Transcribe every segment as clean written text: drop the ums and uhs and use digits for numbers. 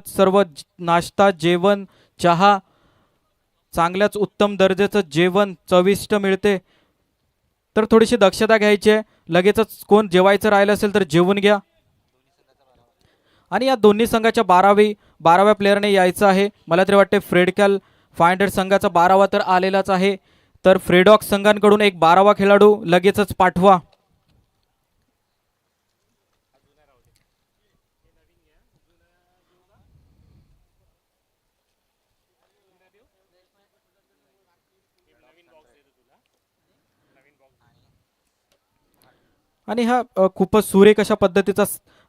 सर्व नाश्ता जेवण चहा चांगल्याच उत्तम दर्जाचं जेवण चविष्ट मिळते. तर थोडीशी दक्षता घ्यायची आहे. लगेचच कोण जेवायचं राहिलं असेल तर जेवून घ्या. आणि या दोन्ही संघाच्या 12व्या प्लेअरने यायचं आहे. मला तरी वाटते फ्रेडकॅल 500 संघाचा 12वा तर आलेलाच आहे. तर फ्रेडॉक संघांकडून एक 12वा खेळाडू लगेचच पाठवा. आणि हा खूपच सुरेख अशा पद्धतीचा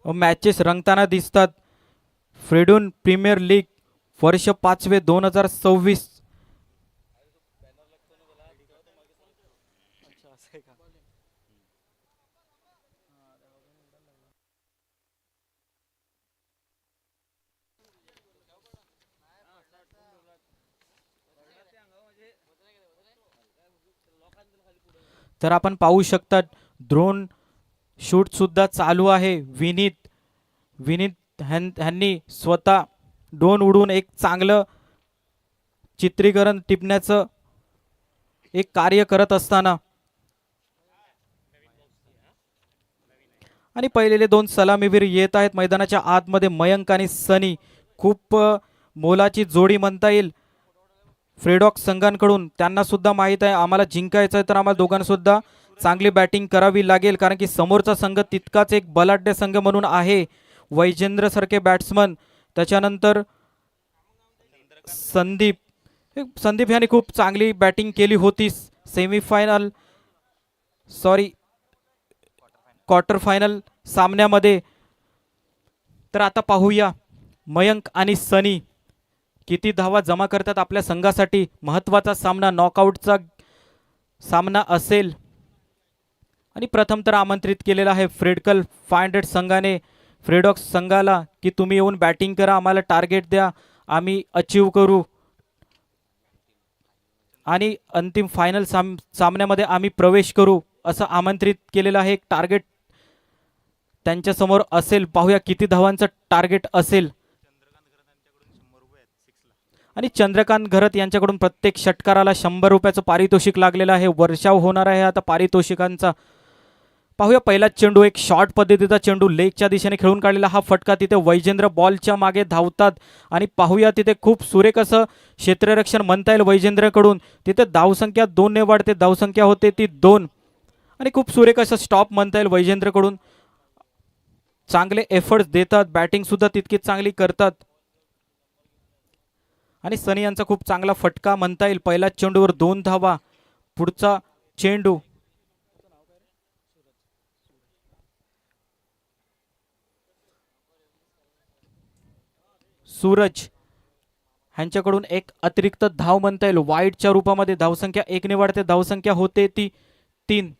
मॅचेस रंगताना दिसतात. फ्रेडून प्रीमियर लीग वर्ष 5वे 2026. तर आपण पाहू शकता ड्रोन शूट सुद्धा चालू आहे. विनीत ह्यांनी स्वतः ड्रोन उडून एक चांगलं चित्रीकरण टिपण्याचं एक कार्य करत असताना आणि पहिलेले दोन सलामीवीर येत आहेत मैदानाच्या आतमध्ये. मयंक आणि सनी खूप मोलाची जोडी म्हणता येईल फ्रेडॉक संघांकडून. त्यांना सुद्धा माहीत आहे आम्हाला जिंकायचं आहे तर आम्हाला दोघांना सुद्धा चांगली बॅटिंग करावी लागेल, कारण की समोरचा संघ तितकाच एक बलाढ्य संघ म्हणून आहे. वैजेंद्र सारखे बॅट्समन, त्याच्यानंतर संदीप यांनी खूप चांगली बॅटिंग केली होती क्वार्टर फायनल सामन्यामध्ये. तर आता पाहूया मयंक आणि सनी किती धावा जमा करतात आपल्या संघासाठी. महत्त्वाचा सामना, नॉकआउटचा सामना असेल. आणि प्रथम तर आमंत्रित केलेला आहे फ्रेडकल 500 संघाने फ्रेडॉक संघाला की तुम्ही येऊन बॅटिंग करा, आम्हाला टार्गेट द्या, आम्ही अचीव करू आणि अंतिम फायनल सामन्यामध्ये आम्ही प्रवेश करू असं आमंत्रित केलेलं आहे. एक टार्गेट त्यांच्यासमोर असेल. पाहूया किती धावांचं टार्गेट असेल. आणि चंद्रकांत घरत यांच्याकडून प्रत्येक षटकाराला 100 रुपयाचं पारितोषिक लागलेलं आहे. वर्षाव होणार आहे आता पारितोषिकांचा. पाहूया पहिला चेंडू, एक शॉर्ट पद्धतीचा चेंडू लेगच्या दिशेने खेळून काढलेला हा फटका. तिथे वैजेंद्र बॉलच्या मागे धावतात आणि पाहूया तिथे खूप सुरेख असं क्षेत्ररक्षण म्हणता येईल वैजेंद्रकडून. तिथे धावसंख्या 2 ने वाढते, धावसंख्या होते ती 2 आणि खूप सुरेख असं स्टॉप म्हणता येईल वैजेंद्रकडून. चांगले एफर्ट्स देतात, बॅटिंग सुद्धा तितकीच चांगली करतात. आणि सनी यांचा खूप चांगला फटका म्हणता येईल. पहिल्या चेंडूवर 2 धावा. पुढचा चेंडू सूरज ह्यांच्याकडून एक अतिरिक्त धाव म्हणता येईल वाईटच्या रूपामध्ये. धावसंख्या 1 ने वाढते, धावसंख्या होते ती 3.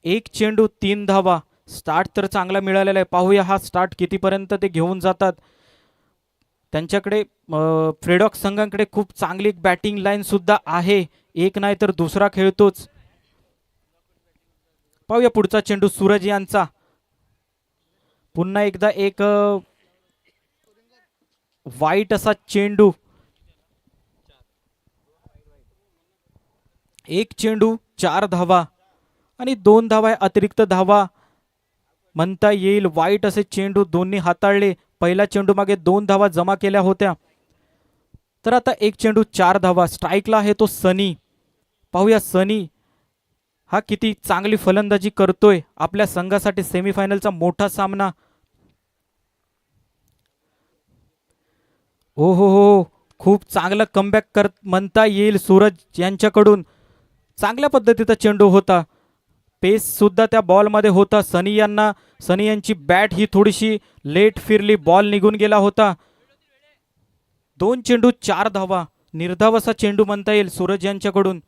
एक चेंडू 3 धावा. स्टार्ट तर चांगला मिळालेला आहे. पाहूया हा स्टार्ट कितीपर्यंत ते घेऊन जातात. त्यांच्याकडे फ्रेडॉक संघाकडे खूप चांगली बॅटिंग लाईन सुद्धा आहे. एक नाही तर दुसरा खेळतोच. पाहूया पुढचा चेंडू सूरज यांचा. पुन्हा एकदा एक वाईट असा चेंडू. एक चेंडू 4 धावा आणि 2 धावा अतिरिक्त धावा म्हणता येईल. वाईट असे चेंडू दोन्ही हाताळले. पहिला चेंडू मागे 2 धावा जमा केल्या होत्या. तर आता एक चेंडू 4 धावा. स्ट्राईकला आहे तो सनी. पाहूया सनी हा किती चांगली फलंदाजी करतोय आपल्या संघासाठी. सेमीफायनलचा मोठा सामना. हो हो हो, खूप चांगला कमबॅक करत म्हणता येईल सूरज यांच्याकडून. चांगल्या पद्धतीचा चेंडू होता. पेस सुद्धा त्या बॉलमध्ये होता. सनी यांची बॅट ही थोडीशी लेट फिरली, बॉल निघून गेला होता. 2 चेंडू 4 धावा. निर्धाव असा चेंडू म्हणता येईल सूरज यांच्याकडून.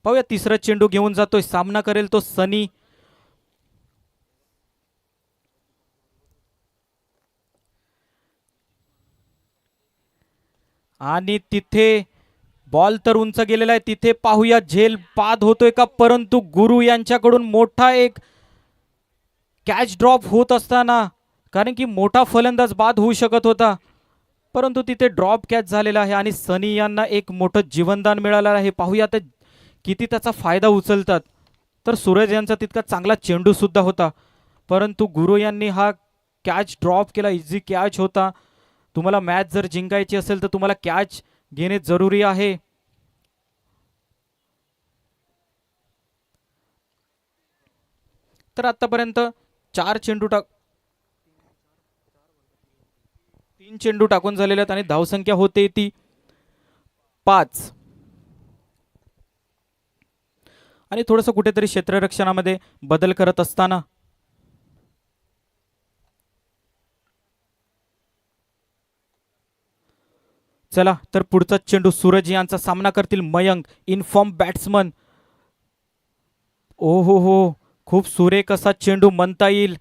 पाहूया तिसरा चेंडू घेऊन जातोय. सामना करेल तो सनी. आणि तिथे बॉल तर उंच गेलेला आहे. तिथे पाहूया झेल बाद होतोय का, परंतु गुरु यांच्याकडून मोठा एक कॅच ड्रॉप होत असताना, कारण की मोठा फलंदाज बाद होऊ शकत होता. परंतु तिथे ड्रॉप कॅच झालेला आहे आणि सनी यांना एक मोठं जीवनदान मिळालं आहे. पाहूया आता किती त्याचा फायदा उचलतात. तर सूरज यांचा तितका चांगला चेंडू सुद्धा होता, परंतु गुरु यांनी हा कॅच ड्रॉप केला. इझी कॅच होता. तुम्हाला मॅच जर जिंकायची असेल तर तुम्हाला कॅच घेणे जरुरी आहे. तर आतापर्यंत 3 चेंडू टाकून झालेले आहेत आणि धावसंख्या होते ती 5. आणि थोडंसं कुठेतरी क्षेत्ररक्षणामध्ये बदल करत असताना चला तर पुढचा चेंडू सूरज यांचा सामना करतील मयंक, इनफॉर्म बॅट्समन. ओ हो, खूप सुरेख असा चेंडू म्हणता येईल.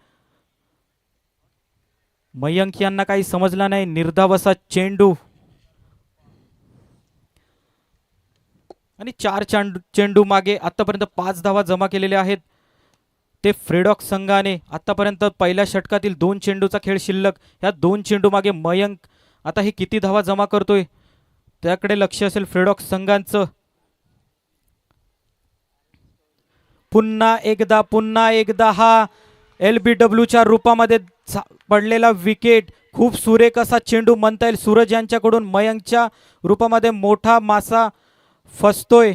मयंक यांना काही समजला नाही. निर्धाव असा चेंडू आणि 4 चेंडू मागे आतापर्यंत 5 धावा जमा केलेल्या आहेत ते फ्रेडॉक्स संघाने. आतापर्यंत पहिल्या षटकातील 2 चेंडूचा खेळ शिल्लक. ह्या 2 चेंडू मागे मयंक आता हे किती धावा जमा करतोय त्याकडे लक्ष असेल फ्रेडॉक्स संघांचं. पुन्हा एकदा हा LBWच्या रूपामध्ये पडलेला विकेट. खूप सुरेख असा चेंडू म्हणता येईल सूरज यांच्याकडून. मयंकच्या रूपामध्ये मोठा मासा फसतोय.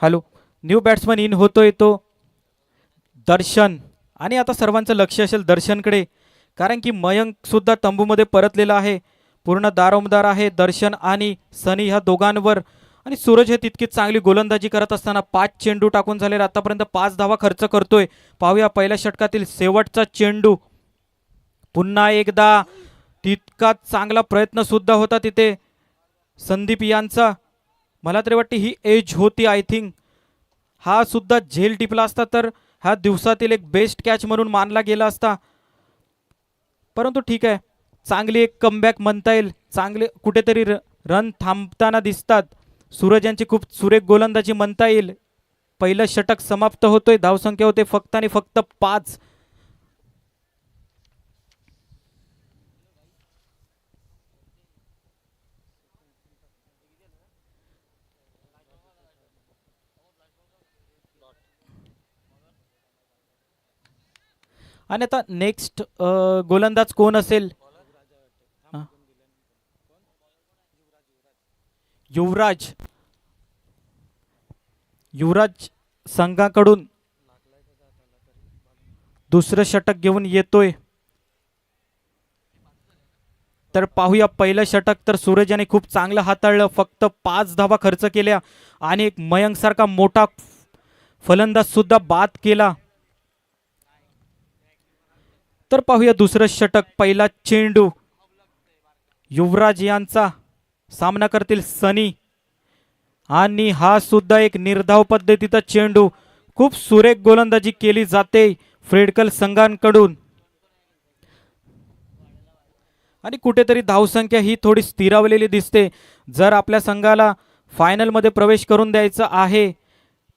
हॅलो, न्यू बॅट्समन इन होतोय तो दर्शन. आणि आता सर्वांचं लक्ष असेल दर्शनकडे, कारण की मयंक सुद्धा तंबूमध्ये परतलेला आहे. पूर्ण दारोमदार आहे दर्शन आणि सनी ह्या दोघांवर. आणि सूरज हे तितकीच चांगली गोलंदाजी करत असताना 5 चेंडू टाकून झालेला. आतापर्यंत 5 धावा खर्च करतोय. पाहूया पहिल्या षटकातील शेवटचा चेंडू. पुन्हा एकदा तितकाच चांगला प्रयत्न सुद्धा होता तिथे संदीप यांचा. मला तरी वाटते ही एज होती आय थिंक. हा सुद्धा झेल टिपला असता तर हा दिवसातील एक बेस्ट कॅच म्हणून मानला गेला असता. परंतु ठीक आहे, चांगली एक कमबॅक म्हणता येईल. चांगले कुठेतरी रन थांबताना दिसतात. सूरज यांची खूप सुरेख गोलंदाजी म्हणता येईल. पहिलं षटक समाप्त होतोय. धावसंख्या होते फक्त आणि फक्त 5. आणि आता नेक्स्ट गोलंदाज कोण असेल? युवराज संघाकडून दुसरं षटक घेऊन येतोय. तर पाहूया पहिलं षटक तर सूरज याने खूप चांगलं हाताळलं. फक्त 5 धावा खर्च केल्या आणि एक मयंक सारखा मोठा फलंदाज सुद्धा बाद केला. तर पाहूया दुसरं षटक. पहिला चेंडू युवराज यांचा सामना करतील सनी. आणि हा सुद्धा एक निर्धाव पद्धतीचा चेंडू. खूप सुरेख गोलंदाजी केली जाते फ्रेडकल संघांकडून. आणि कुठेतरी धावसंख्या ही थोडी स्थिरावलेली दिसते. जर आपल्या संघाला फायनलमध्ये प्रवेश करून द्यायचा आहे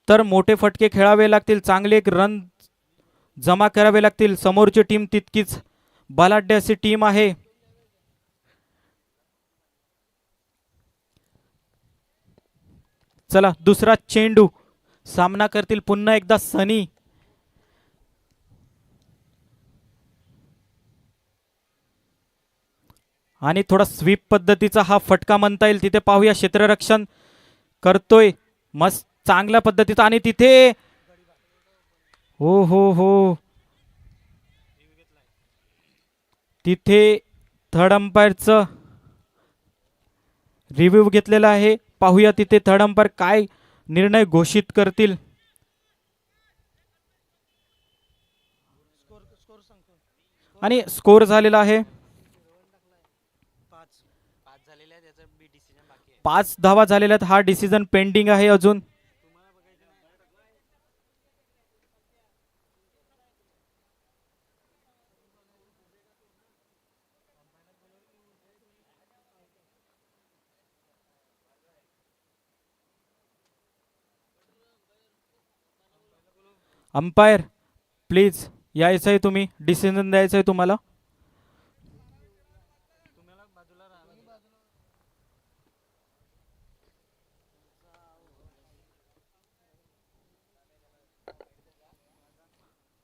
तर मोठे फटके खेळावे लागतील. चांगले एक रन जमा करावे लागतील. समोरची टीम तितकीच बलाढ्य अशी टीम आहे. चला दुसरा चेंडू. सामना करतील पुन्हा एकदा सनी. आणि थोडा स्वीप पद्धतीचा हा फटका म्हणता येईल. तिथे पाहूया क्षेत्ररक्षण करतोय मस्त चांगल्या पद्धतीचा. आणि तिथे हो तिथे थर्ड अंपायरचं रिव्ह्यू घेतलेला आहे. पाहूया तिथे थर्ड अंपायर काय निर्णय घोषित करतील. आणि स्कोर झालेला आहे 5 धावा झालेल्या आहेत. हा डिसिजन पेंडिंग आहे अजून. अंपायर प्लीज यायचं आहे, तुम्ही डिसिजन द्यायचं आहे तुम्हाला.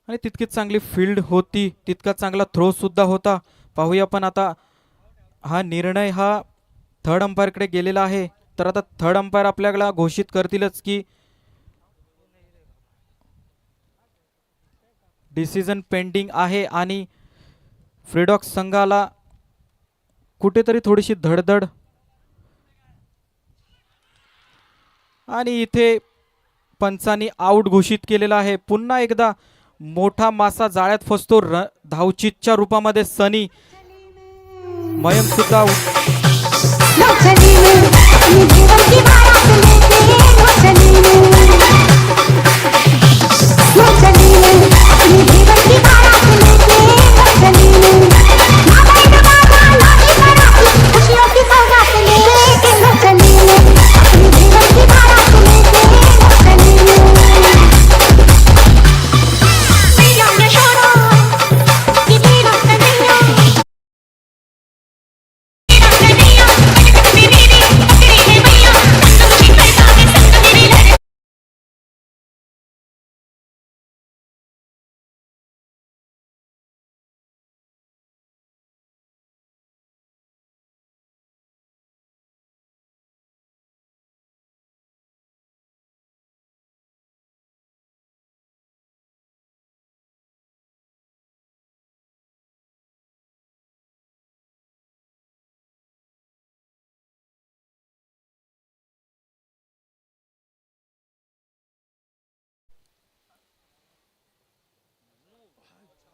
आणि तितकीच चांगली फील्ड होती, तितका चांगला थ्रो सुद्धा होता. पाहूया पण आता हा निर्णय हा थर्ड अंपायरकडे गेलेला आहे. तर आता थर्ड अंपायर आपल्याला घोषित करतीलच की डिसिजन पेंडिंग आहे. आणि फ्रीडॉक्स संघाला कुठेतरी थोडीशी धडधड. आणि इथे पंचांनी आउट घोषित केलेला आहे. पुन्हा एकदा मोठा मासा जाळ्यात फसतो. धावचीतच्या रूपामध्ये सनी. मयंक सुद्धा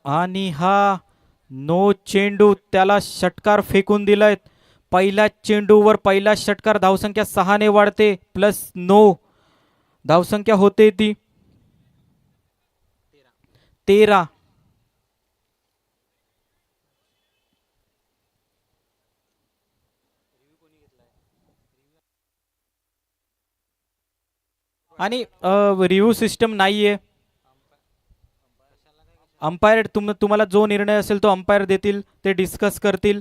आणि हा नो चेंडू, त्याला षटकार फेकून दिलाय. पहिल्या चेंडूवर पहिला षटकार. धावसंख्या 6 ने वाढते प्लस 9 धावसंख्या होते ती 13. आणि रिव्ह्यू सिस्टम नाहीये. अंपायर तुम्हाला जो निर्णय असेल तो अंपायर देतील, ते डिस्कस करतील.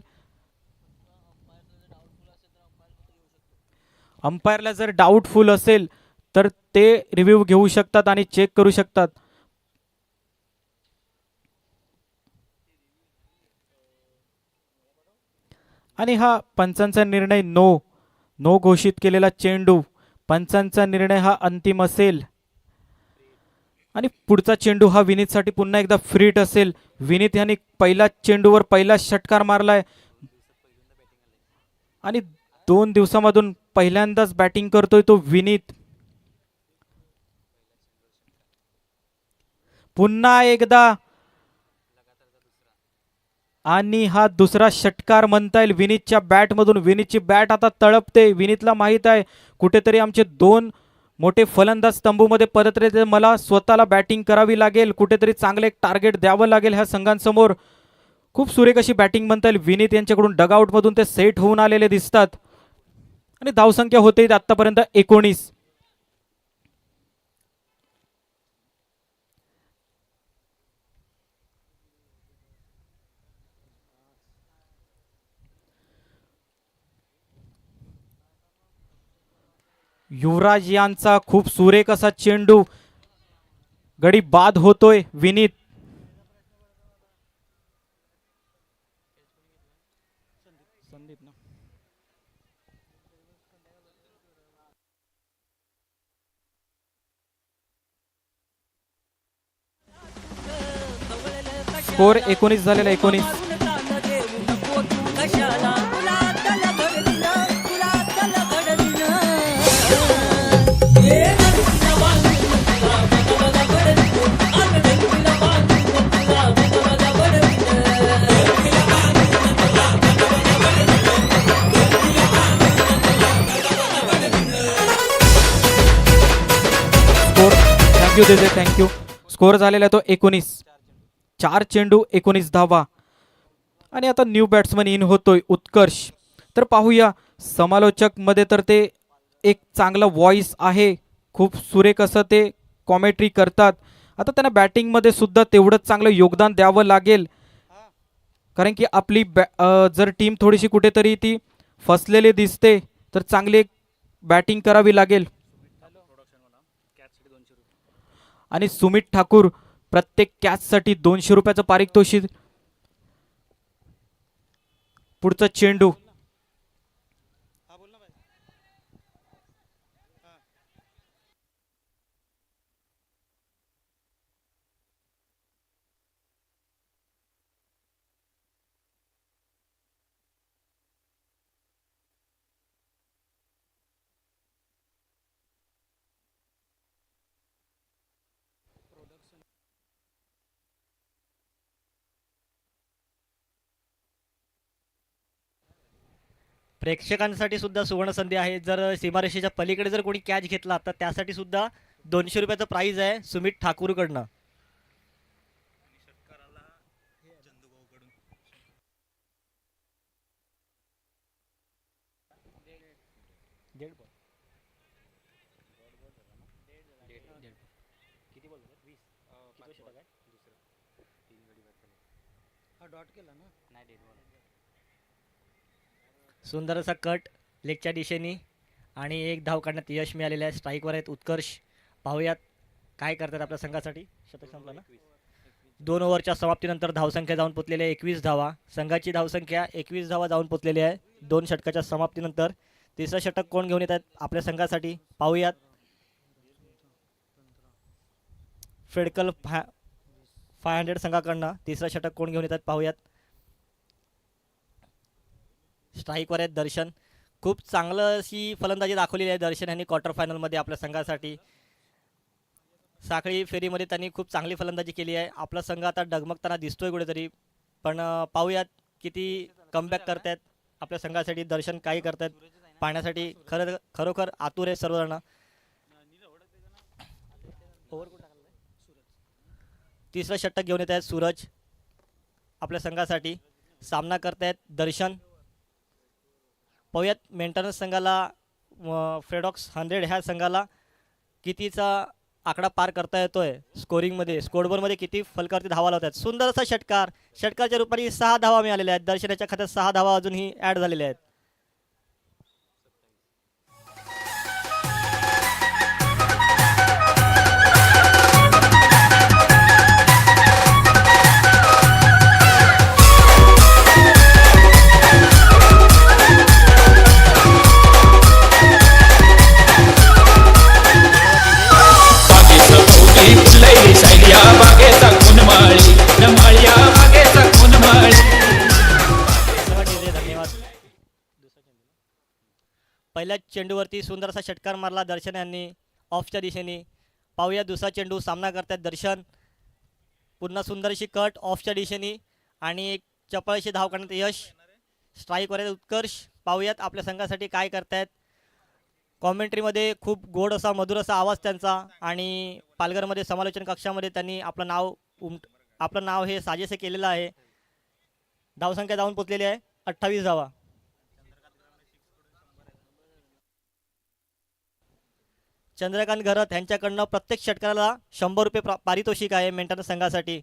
अंपायरला जर डाऊटफुल असेल तर ते रिव्ह्यू घेऊ शकतात आणि चेक करू शकतात. आणि हा पंचांचा निर्णय नो घोषित केलेला चेंडू. पंचांचा निर्णय हा अंतिम असेल. आणि पुढचा चेंडू हा विनीतसाठी पुन्हा एकदा फ्रीट असेल. विनीत यांनी पहिल्या चेंडूवर पहिला षटकार मारलाय आणि 2 दिवसामधून पहिल्यांदाच बॅटिंग करतोय तो विनीत. पुन्हा एकदा आणि हा दुसरा षटकार म्हणता येईल विनीतच्या बॅटमधून. विनीतची बॅट आता तळपते. विनीतला माहित आहे कुठेतरी आमचे 2 मोठे फलंदाज तंबूमध्ये पदतले, मला स्वतःला बॅटिंग करावी लागेल, कुठेतरी चांगले एक टार्गेट द्यावं लागेल ह्या संघांसमोर. खूप सुरेख अशी बॅटिंग म्हणता येईल विनीत यांच्याकडून. डगआउटमधून ते सेट होऊन आलेले दिसतात. आणि धावसंख्या होते आतापर्यंत 19. युवराज यांचा खूप सुरेख असा चेंडू. गडी बाद होतोय विनीत. स्कोर 19 झालेला. 19. Thank you देजे, thank you. स्कोअर झालेला आहे तो 19. 4 चेंडू 19 धावा. आणि आता न्यू बॅट्समन इन होतोय उत्कर्ष. तर पाहूया समालोचक मध्ये तर ते एक चांगला व्हॉइस आहे, खूप सुरेख असं ते कॉमेंट्री करतात. आता त्यांना बॅटिंगमध्ये सुद्धा तेवढंच चांगलं योगदान द्यावं लागेल, कारण की आपली जर टीम थोडीशी कुठेतरी ती फसलेली दिसते तर चांगली बॅटिंग करावी लागेल. आणि सुमित ठाकूर प्रत्येक कॅचसाठी 200 रुपयाचं पारितोषिक. पुढचा चेंडू प्रेक्षकांसाठी सुद्धा सुवर्ण संधी आहे. जर सीमारेषेच्या पलीकडे जर कोणी कॅच घेतला तर त्यासाठी सुद्धा 200 रुपयाचं प्राइज आहे सुमित ठाकूरकडनं. सुंदर असा कट लेगच्या दिशेने आणि एक धाव काढण्यात यश मिळालेलं आहे. स्ट्राईकवर आहेत उत्कर्ष. पाहूयात काय करतात आपल्या संघासाठी. शतक संपलं ना. 2 ओव्हरच्या समाप्तीनंतर धावसंख्या जाऊन पोचलेली आहे 21 धावा. संघाची धावसंख्या 21 धावा जाऊन पोचलेली आहे 2 षटकाच्या समाप्तीनंतर. तिसरं षटक कोण घेऊन येत आहेत आपल्या संघासाठी पाहूयात. फेडकल 500 संघाकडनं तिसरं षटक कोण घेऊन येतात पाहूयात. स्ट्राईकवर आहेत दर्शन. खूप चांगलं अशी फलंदाजी दाखवलेली आहे दर्शन यांनी क्वार्टर फायनलमध्ये आपल्या संघासाठी. साखळी फेरीमध्ये त्यांनी खूप चांगली फलंदाजी केली आहे. आपला संघ आता डगमगताना दिसतोय कुठेतरी, पण पाहूयात किती कमबॅक करतायत आपल्या संघासाठी. दर्शन काही करतायत पाहण्यासाठी खरोखर आतुर आहे सर्वजण. तिसरं षटक घेऊन येत आहेत सूरज आपल्या संघासाठी. सामना करतायत दर्शन. पाहूयात मेंटेनन्स संघाला फेडॉक्स 100 ह्या संघाला कितीचा आकडा पार करता येतोय स्कोरिंगमध्ये, स्कोरबोर्डमध्ये किती फलकावरती धावा लावतात. सुंदर असा षटकार. षटकारच्या रूपाने 6 धावा मिळालेल्या आहेत. दर्शनाच्या खात्यात 6 धावा अजूनही ॲड झालेल्या आहेत. पहिल्या चेंडूवरती सुंदर असा षटकार मारला दर्शन यांनी ऑफच्या दिशेने. पाहूया दुसरा चेंडू. सामना करतात दर्शन. पुन्हा सुंदरशी कट ऑफच्या दिशेने आणि एक चपळशी धाव करण्यात यश. स्ट्राईकवर आहे उत्कर्ष. पाहूयात आपल्या संघासाठी काय करतायत. कॉमेंट्रीमध्ये खूप गोड असा मधुर असा आवाज त्यांचा. आणि पालघरमध्ये समालोचन कक्षामध्ये त्यांनी आपलं नाव हे साजेसे केलेलं आहे. धावसंख्या जाऊन पोचलेली आहे 28 धावा. चंद्रकांत घरत यांच्याकडनं प्रत्येक षटकाराला 100 रुपये पारितोषिक आहे मेंटेनन्स संघासाठी.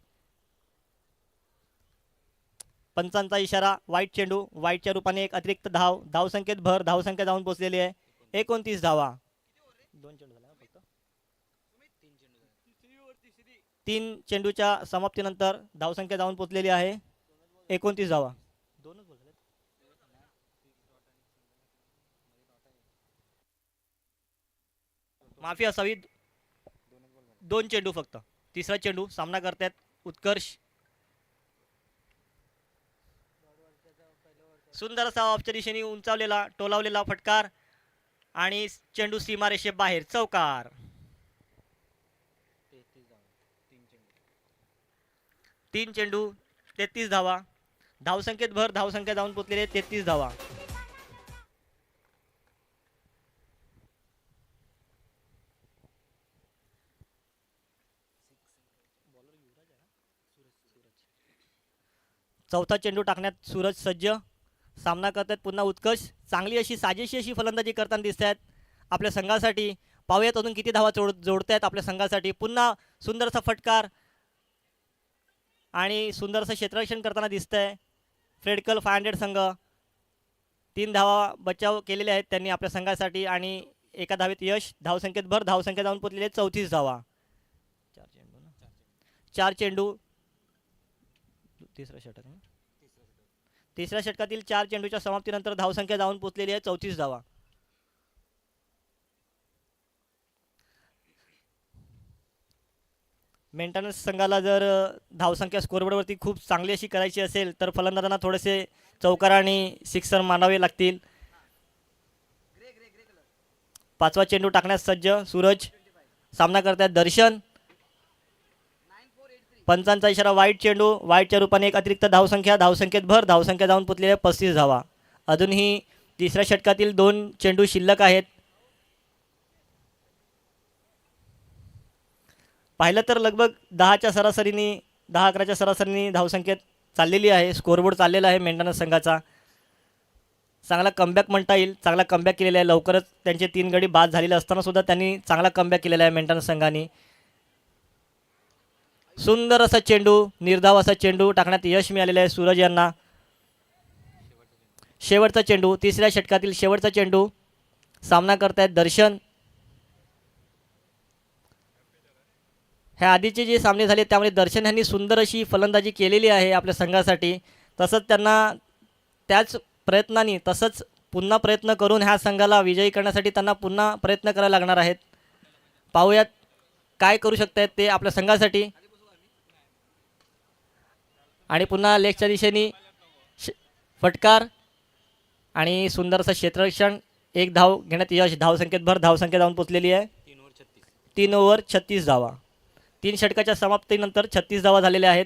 पंचांचा इशारा. वाईट चेंडू. वाईटच्या रूपाने एक अतिरिक्त धाव. धावसंख्येत भर. धावसंख्या जाऊन पोचलेली आहे 29 धावा. 3 चेंडूच्या समाप्तीनंतर धावसंख्या जाऊन पोचलेली आहे 29 धावा. माफी असावी. 2 चेंडू फक्त. तिसरा चेंडू. सामना करतात उत्कर्ष. सुंदर असा ऑफच्या दिशेने उंचावलेला टोलावलेला फटकार आणि चेंडू सीमारेषे बाहेर. चौकार. 3 चेंडू 33 धावा. धावसंख्येत भर. धावसंख्या जाऊन पोचलेली 33 धावा. चौथा चेंडू टाकण्यात सूरज सज्ज. सामना करतात पुन्हा उत्कर्ष. चांगली अशी साजेशी अशी फलंदाजी करताना दिसत आहेत आपल्या संघासाठी. पाहूयात अजून किती धावा जोडतायत आपल्या संघासाठी. पुन्हा सुंदरसा फटकार आणि सुंदरसं क्षेत्ररक्षण करताना दिसतंय फ्रेडकल 500 संघ. 3 धावा बचाव केलेले आहेत त्यांनी आपल्या संघासाठी आणि एका धावेत यश. धावसंख्येत भर. धावसंख्या जाऊन पोचलेली 34 धावा. 4 चेंडू. तिसऱ्या षटकातील 4 चेंडूच्या समाप्तीनंतर धावसंख्या जाऊन पोचलेली आहे 34 धावा. मेंटेनन्स संघाला जर धावसंख्या स्कोरबोर्डवरती खूप चांगली अशी करायची असेल तर फलंदाजांना थोडेसे चौकार आणि सिक्सर मानावे लागतील. 5वा चेंडू टाकण्यास सज्ज सूरज. सामना करतात दर्शन. पंचांचा इशारा वाईट चेंडू. वाईटच्या रूपाने एक अतिरिक्त धावसंख्या. धावसंख्येत भर. धावसंख्या जाऊन पोचलेली आहे 35 धावा. अजूनही तिसऱ्या षटकातील 2 चेंडू शिल्लक आहेत. पाहिलं तर लगभग 10च्या सरासरीने 10-11च्या सरासरीने धावसंख्येत चाललेली आहे. स्कोरबोर्ड चाललेला आहे मेंटेनन्स संघाचा. चांगला कमबॅक म्हणता येईल. चांगला कमबॅक केलेला आहे. लवकरच त्यांचे 3 गडी बाद झालेले असताना सुद्धा त्यांनी चांगला कमबॅक केलेला आहे मेंटेनन्स संघाने. सुंदर असा चेंडू. निर्धाव असा चेंडू टाकण्यात यश मिळालेलं आहे सूरज यांना. शेवटचा चेंडू. तिसऱ्या षटकातील शेवटचा चेंडू. सामना करतायत दर्शन. ह्या आधीचे जे सामने झाले त्यामध्ये दर्शन यांनी सुंदर अशी फलंदाजी केलेली आहे आपल्या संघासाठी. तसंच त्यांना त्याच प्रयत्नांनी तसंच पुन्हा प्रयत्न करून ह्या संघाला विजयी करण्यासाठी त्यांना पुन्हा प्रयत्न करायला लागणार आहेत. पाहूयात काय करू शकतायत ते आपल्या संघासाठी. आणि पुन्हा लेगच्या दिशेने फटकार आणि सुंदरसं क्षेत्ररक्षण. 1 धाव घेण्यात यश. धावसंख्येत भर. धावसंख्या जाऊन पोचलेली आहे 3 ओव्हर 36 धावा. 3 षटकाच्या समाप्तीनंतर 36 धावा झालेल्या आहेत.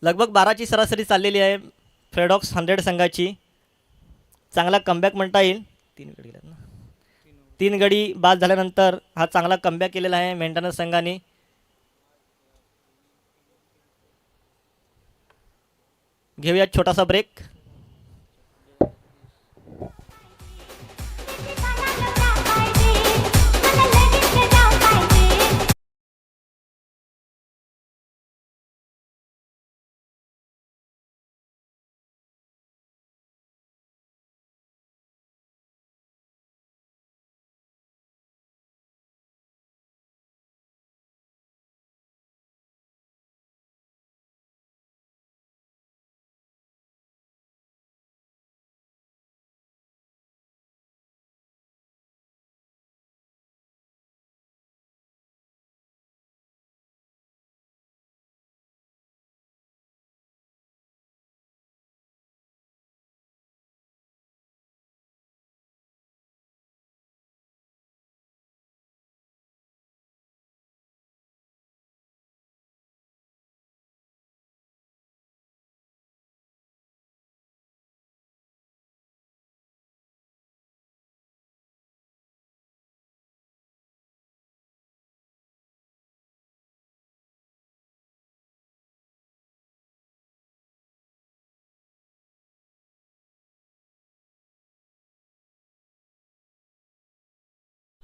लगभग 12ची सरासरी चाललेली आहे फ्रेडॉक्स 100 संघाची. चांगला कमबॅक म्हणता येईल. 3 गडी बाद झाल्यानंतर हा चांगला कमबॅक केलेला आहे मेंटेनन्स संघाने. घेऊयात छोटासा ब्रेक.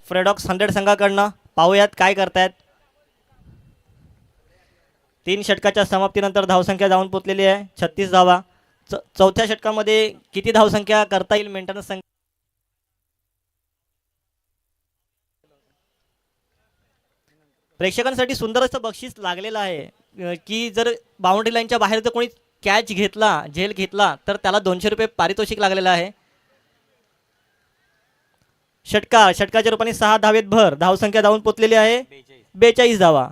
फ्रेडॉक्स 100 संघाकडनं पाहूयात काय करतायत. 3 षटकाच्या समाप्तीनंतर धावसंख्या जाऊन पोचलेली आहे 36 धावा. चौथ्या षटकामध्ये किती धावसंख्या करता येईल मेंटेनन्स संघ. प्रेक्षकांसाठी सुंदर असं बक्षीस लागलेलं आहे की जर बाउंड्री लाईनच्या बाहेर जर कोणी कॅच घेतला झेल घेतला तर त्याला 200 रुपये पारितोषिक लागलेलं आहे. षटकाच्या रूपाने 6 धावेत भर. धावसंख्या जाऊन पोचलेली आहे 42 धावा.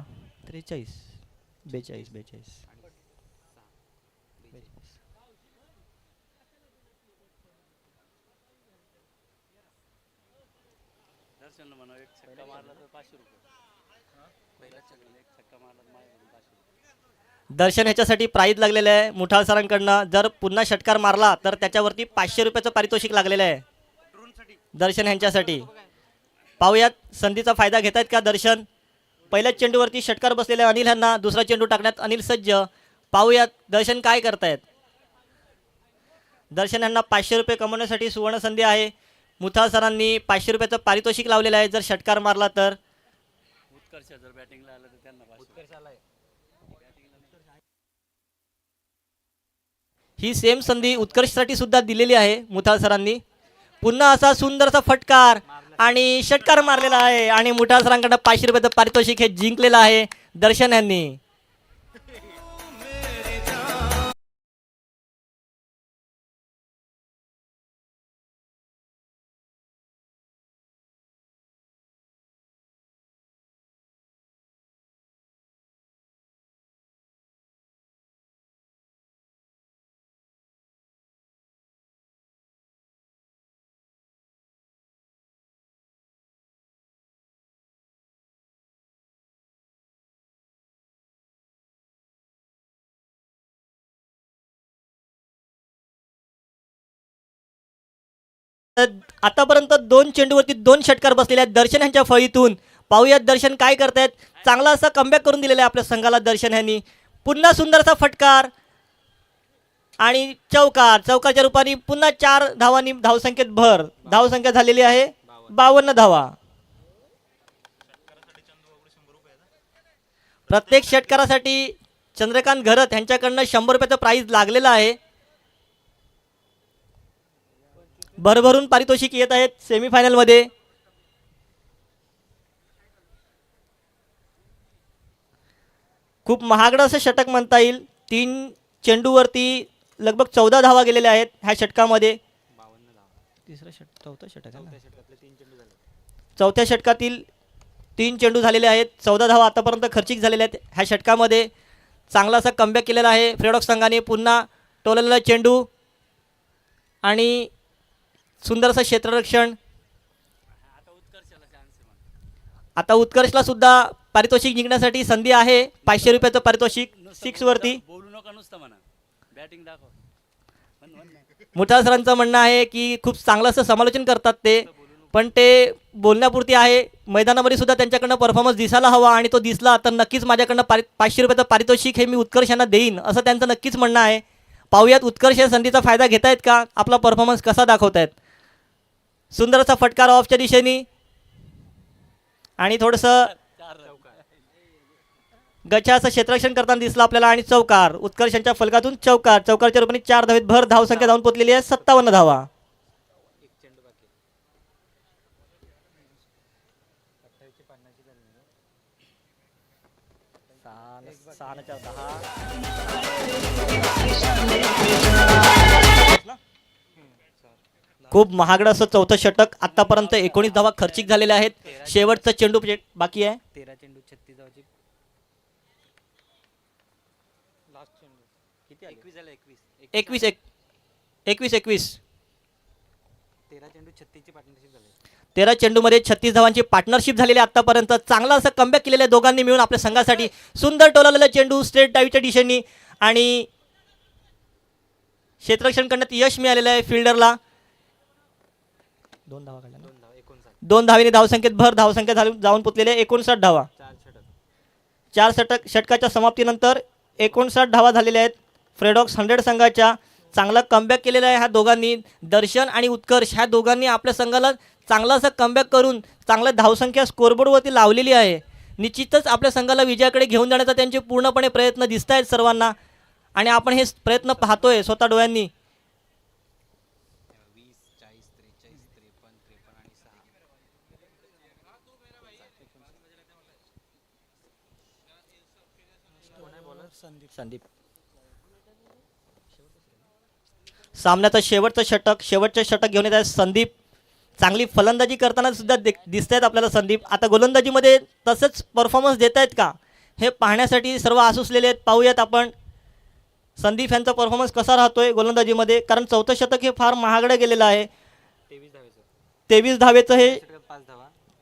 43 42 दर्शन ह्याच्यासाठी प्राईज लागलेलं आहे मुठाळ सरांकडनं. जर पुन्हा षटकार मारला तर त्याच्यावरती 500 रुपयाचं पारितोषिक लागलेलं आहे दर्शन ह्यांच्यासाठी. पाहूयात संधीचा फायदा घेत आहेत का दर्शन. पहिल्याच चेंडूवरती षटकार बसलेल्या अनिल यांना दुसरा चेंडू टाकण्यात अनिल सज्ज. पाहूयात दर्शन काय करतायत. दर्शन यांना 500 रुपये कमवण्यासाठी सुवर्ण संधी आहे. मुथाळ सरांनी 500 रुपयाचं पारितोषिक लावलेलं आहे जर षटकार मारला तर. ही सेम संधी उत्कर्षसाठी सुद्धा दिलेली आहे मुथाळ सरांनी. पुन्हा असा सुंदरसा फटकार आणि षटकार मारलेला आहे आणि मुथाळ सरांकडनं 500 रुपयाचं पारितोषिक हे जिंकलेलं आहे दर्शन यांनी. आतापर्यंत 2 चेंडूवरती 2 षटकार बसलेले आहेत दर्शन यांच्या फळीतून. पाहूयात दर्शन काय करतायत. चांगला असा कमबॅक करून दिलेला आहे आपल्या संघाला दर्शन यांनी. पुन्हा सुंदरसा फटकार आणि चौकार. चौकारच्या रूपाने पुन्हा 4 धावांनी धावसंख्येत भर. धावसंख्या झालेली आहे 52 धावा. प्रत्येक षटकारासाठी चंद्रकांत घरत यांच्याकडनं 100 रुपयाचं प्राईज लागलेलं आहे. भरभरून पारितोषिक येत आहेत सेमीफायनलमध्ये. खूप महागडं असं षटक म्हणता येईल. 3 चेंडूवरती लगभग 14 धावा गेलेल्या आहेत ह्या षटकामध्ये. चौथ्या षटकातील 3 चेंडू झालेले आहेत. 14 धावा आतापर्यंत खर्चिक झालेल्या आहेत ह्या षटकामध्ये. चांगला असा कमबॅक केलेला आहे फ्रेडॉक्स संघाने. पुन्हा टोललेला चेंडू आणि सुंदरसं क्षेत्ररक्षण. आता उत्कर्षला सुद्धा पारितोषिक जिंकण्यासाठी संधी आहे. 500 रुपयाचं पारितोषिक 6 वरती. मुठाळ सरांचं म्हणणं आहे की खूप चांगलं असं समालोचन करतात ते, पण ते बोलण्यापुरती आहे. मैदानामध्ये सुद्धा त्यांच्याकडनं परफॉर्मन्स दिसायला हवा आणि तो दिसला तर नक्कीच माझ्याकडनं 500 रुपयाचं पारितोषिक हे मी उत्कर्ष यांना देईन असं त्यांचं नक्कीच म्हणणं आहे. पाहूयात उत्कर्ष या संधीचा फायदा घेत आहेत का, आपला परफॉर्मन्स कसा दाखवतायत. सुंदरसा फटकार ऑफच्या दिशेने आणि थोडंसं गचा असं क्षेत्ररक्षण करताना दिसलं आपल्याला आणि चौकार. उत्कर्षांच्या फलकातून चौकार. चौकारच्या रूपाने 4 धावेत भर. धावसंख्या धावून पोचलेली आहे 57 धावा. खूप महागडं असं चौथं षटक. आतापर्यंत 19 धावा खर्चिक झालेल्या आहेत. शेवटचा चेंडू बाकी आहे. 13 चेंडू 36 धावाची. 21 झाले. 21 21 13 चेंडू 36 ची पार्टनरशिप झाली. 13 चेंडूमध्ये 36 धावांची पार्टनरशिप झालेली आहे आतापर्यंत. चांगला असं कमबॅक केलेलं आहे दोघांनी मिळून आपल्या संघासाठी. सुंदर टोललेला चेंडू स्ट्रेट डावीच्या दिशेने आणि क्षेत्ररक्षण करण्यात यश मिळालेलं आहे फिल्डरला. 2 धावा काढल्या. 2 धावेने धावसंख्येत भर. धावसंख्या जाऊन पोचलेले 59 धावा. 4 षटकाच्या समाप्तीनंतर 59 धावा झालेल्या आहेत फ्रेडॉक्स 100 संघाच्या. चांगला कमबॅक केलेला आहे ह्या दोघांनी. दर्शन आणि उत्कर्ष ह्या दोघांनी आपल्या संघाला चांगला असा कमबॅक करून चांगल्या धावसंख्या स्कोरबोर्डवरती लावलेली आहे. निश्चितच आपल्या संघाला विजयाकडे घेऊन जाण्याचा त्यांचे पूर्णपणे प्रयत्न दिसत आहेत सर्वांना आणि आपण हे प्रयत्न पाहतोय स्वतः डोळ्यांनी. 20 40 43 53 53 आणि 6. संदीप. सामन्याचं शेवटचं षटक घेऊन येत आहे संदीप. चांगली फलंदाजी करताना सुद्धा दिसत आहेत आपल्याला संदीप. आता गोलंदाजीमध्ये तसंच परफॉर्मन्स देत आहेत का हे पाहण्यासाठी सर्व आसुसलेले आहेत. पाहूयात आपण संदीप यांचा परफॉर्मन्स कसा राहतोय गोलंदाजीमध्ये, कारण चौथं षटक हे फार महागडं गेलेलं आहे. 23 धावेचं हे.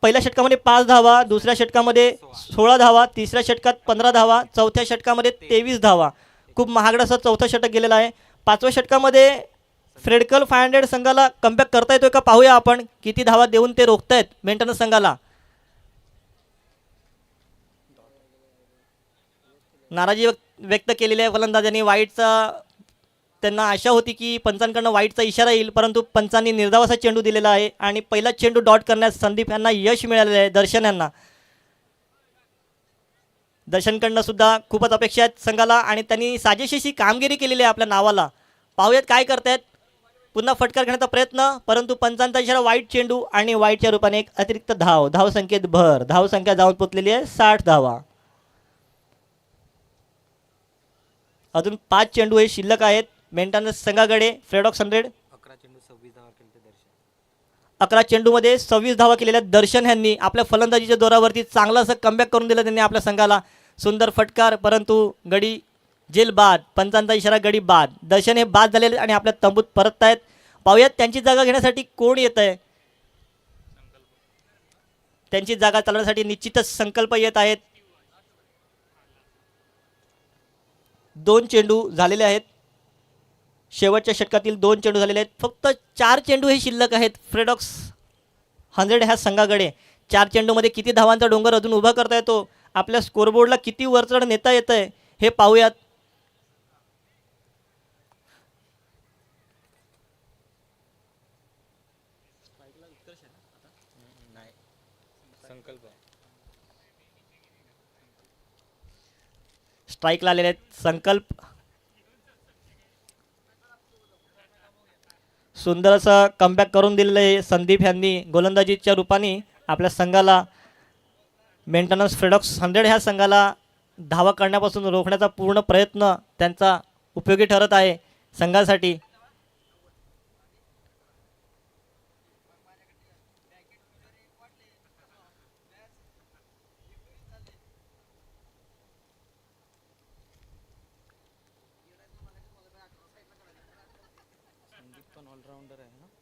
पहिल्या षटकामध्ये 5 धावा, दुसऱ्या षटकामध्ये 16 धावा, तिसऱ्या षटकात 15 धावा, चौथ्या षटकामध्ये 23 धावा. खूप महागडं असं चौथं षटक गेलेलं आहे. 5व्या षटकामध्ये फ्रेडकल 500 संघाला कमबॅक करता येतोय का पाहूया आपण. किती धावा देऊन ते रोखतायत मेंटेनन्स संघाला. नाराजी व्यक्त केलेली आहे फलंदाजांनी. वाईटचा त्यांना आशा होती की पंचांकडनं वाईटचा इशारा येईल, परंतु पंचांनी निर्धावाचा चेंडू दिलेला आहे आणि पहिला चेंडू डॉट करण्यास संदीप यांना यश मिळालेलं आहे. दर्शन यांना, दर्शनकडनं सुद्धा खूपच अपेक्षा आहेत संघाला आणि त्यांनी साजेशीची कामगिरी केलेली आहे आपल्या नावाला. पाहूयात काय करतायत. पुन्हा फटकार घेण्याचा प्रयत्न, परंतु पंचांचा इशारा वाईट चेंडू आणि वाईटच्या रूपाने एक अतिरिक्त धाव संख्येत भर. धाव संख्या जाऊन पोचलेली आहे 60 धावा. अजून 5 चेंडू हे शिल्लक आहेत. मेंटेनन्स संघाकडे फ्रेडॉक्स 100. 11 चेंडू 26 धावा केले ते दर्शन. 11 चेंडूमध्ये 26 धावा केलेल्या दर्शन ह्यांनी आपल्या फलंदाजीच्या दोरावरती चांगलं असं कमबॅक करून दिलं त्यांनी आपल्या संघाला. सुंदर फटकार, परंतु गडी जेल बाद. पंचांचा इशारा गडी बाद. दर्शन हे बाद झालेले आणि आपल्या तंबूत परत आहेत. पाहूयात त्यांची जागा घेण्यासाठी कोण येत आहे. त्यांची जागा चालवण्यासाठी निश्चितच संकल्प येत आहेत. 2 चेंडू झालेले आहेत. शेवटच्या षटकातील 2 चेंडू झालेले आहेत. फक्त 4 चेंडू हे शिल्लक आहेत फ्रेडॉक्स 100 ह्या संघाकडे. 4 चेंडूमध्ये किती धावांचा डोंगर अजून उभा करता येतो, आपल्या स्कोरबोर्डला किती वरचढ नेता येतं आहे हे पाहूयात. स्ट्राईकला आलेले आहेत संकल्प. सुंदर असं कमबॅक करून दिलेलं आहे संदीप यांनी गोलंदाजीच्या रूपाने आपल्या संघाला. मेंटेनन्स फ्रेडॉक्स 100 ह्या संघाला धावा करण्यापासून रोखण्याचा पूर्ण प्रयत्न त्यांचा उपयोगी ठरत आहे संघासाठी.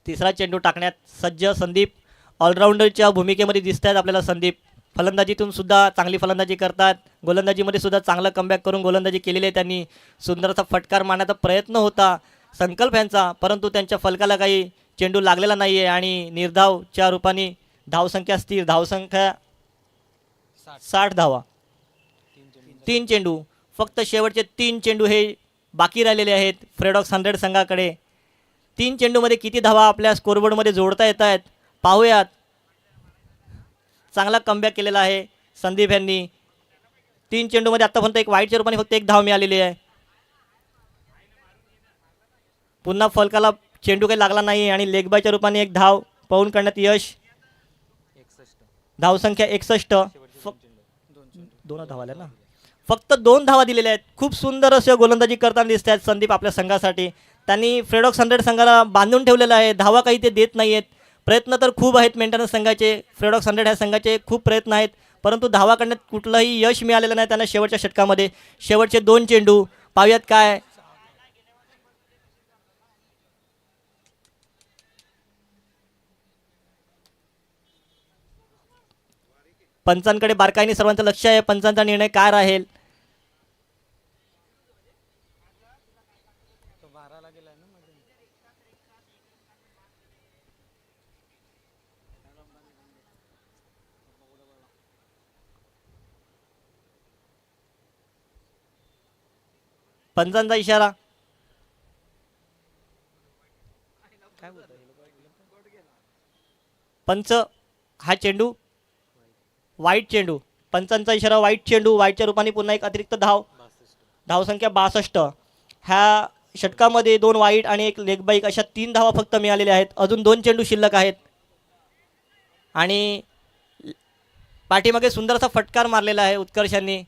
तिसरा चेंडू टाकण्यात सज्ज संदीप. ऑलराऊंडरच्या भूमिकेमध्ये दिसत आहेत आपल्याला संदीप. फलंदाजीतून सुद्धा चांगली फलंदाजी करतात, गोलंदाजीमध्ये सुद्धा चांगलं कमबॅक करून गोलंदाजी केलेली आहे त्यांनी. सुंदर असा फटकार मारण्याचा प्रयत्न होता संकल्प यांचा, परंतु त्यांच्या फलकाला काही चेंडू लागलेला नाही आहे आणि निर्धावच्या रूपाने धावसंख्या स्थिर. धावसंख्या 60 धावा. 3 चेंडू, फक्त शेवटचे 3 चेंडू हे बाकी राहिलेले आहेत फ्रेडॉक्स 100 संघाकडे. 3 चेंडूमध्ये किती धावा आपल्या स्कोरबोर्डमध्ये जोडता येत आहेत पाहूयात. चांगला कमबॅक केलेला आहे संदीप यांनी. 3 चेंडूमध्ये आत्तापर्यंत एक वाईटच्या रूपाने फक्त 1 धाव मिळालेली आहे. पुन्हा फलकाला चेंडू काही लागला नाही आणि लेगबायच्या रूपाने 1 धाव पाऊन करण्यात यश. 61. धावसंख्या 61. दोन धावा आल्या ना, फक्त 2 धावा दिलेल्या आहेत. खूप सुंदर असं गोलंदाजी करताना दिसत आहेत संदीप आपल्या संघासाठी. त्यांनी फ्रेडॉक्स 100 संघाला बांधून ठेवलेलं आहे. धावा काही ते देत नाही आहेत. प्रयत्न तर खूप आहेत मेंटेनन्स संघाचे, फ्रेडॉक्स 100 ह्या संघाचे खूप प्रयत्न आहेत, परंतु धावा करण्यात कुठलंही यश मिळालेलं नाही त्यांना शेवटच्या षटकामध्ये. शेवटचे 2 चेंडू पाहूयात काय. पंचांकडे बारकाईने सर्वांचं लक्ष आहे. पंचांचा निर्णय काय राहील. पंचांचा इशारा. पंच हा चेंडू वाईट चेंडू. पंचांचा इशारा वाईट चेंडू. वाईटच्या रूपाने पुन्हा एक अतिरिक्त धाव. धावसंख्या 62. ह्या षटकामध्ये 2 वाईट आणि 1 लेग बाईक अशा 3 धावा फक्त मिळालेल्या आहेत. अजून 2 चेंडू शिल्लक आहेत आणि पाठीमागे सुंदर असा फटकार मारलेला आहे उत्कर्षांनी.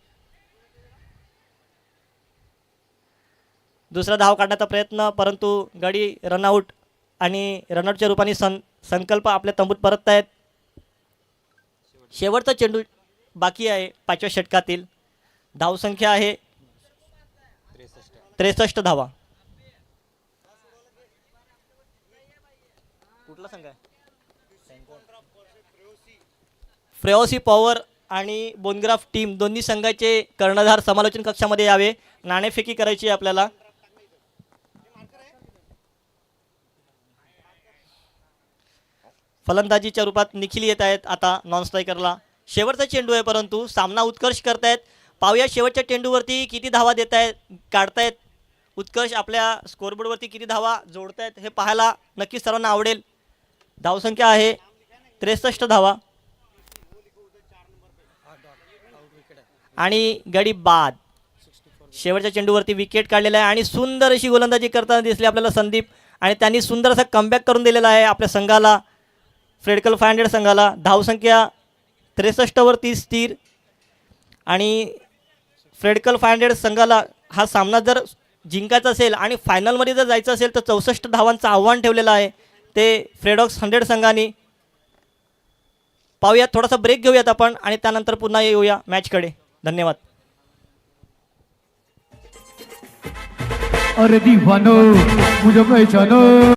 दुसरा धाव काढण्याचा प्रयत्न, परंतु गडी रनआउट आणि रनआउटच्या रूपाने संकल्प आपल्या तंबूत परत आहेत. शेवटचा चेंडू बाकी आहे 5व्या षटकातील. धावसंख्या आहे 63 धावा. कुठला संघ आहे. फ्रेओसी पॉवर आणि बोनग्राफ टीम दोन्ही संघाचे कर्णधार समालोचन कक्षामध्ये यावे. नाणेफेकी करायची आपल्याला. फलंदाजीच्या रूपात निखिल येत आहेत आता नॉन स्ट्रायकरला. शेवटचा चेंडू आहे, परंतु सामना उत्कर्ष करतायत पाहूया शेवटच्या चेंडूवरती किती धावा देत आहेत, काढतायत उत्कर्ष, आपल्या स्कोरबोर्डवरती किती धावा जोडतायत हे पाहायला नक्कीच सर्वांना आवडेल. धावसंख्या आहे 63 धावा आणि गडी बाद. शेवटच्या चेंडूवरती विकेट काढलेला आहे आणि सुंदर अशी गोलंदाजी करताना दिसली आपल्याला संदीप, आणि त्यांनी सुंदर असा कमबॅक करून दिलेला आहे आपल्या संघाला, फ्रेडकल 500 संघाला. धावसंख्या 63 स्थिर आणि फ्रेडकल 500 संघाला हा सामना जर जिंकायचा असेल आणि फायनलमध्ये जर जायचं असेल तर 64 धावांचं आव्हान ठेवलेलं आहे ते फ्रेडॉक्स 100 संघाने. पाहूयात, थोडासा ब्रेक घेऊयात आपण आणि त्यानंतर पुन्हा येऊया मॅचकडे. धन्यवाद. अरे दीवानो मुझे पहचानो.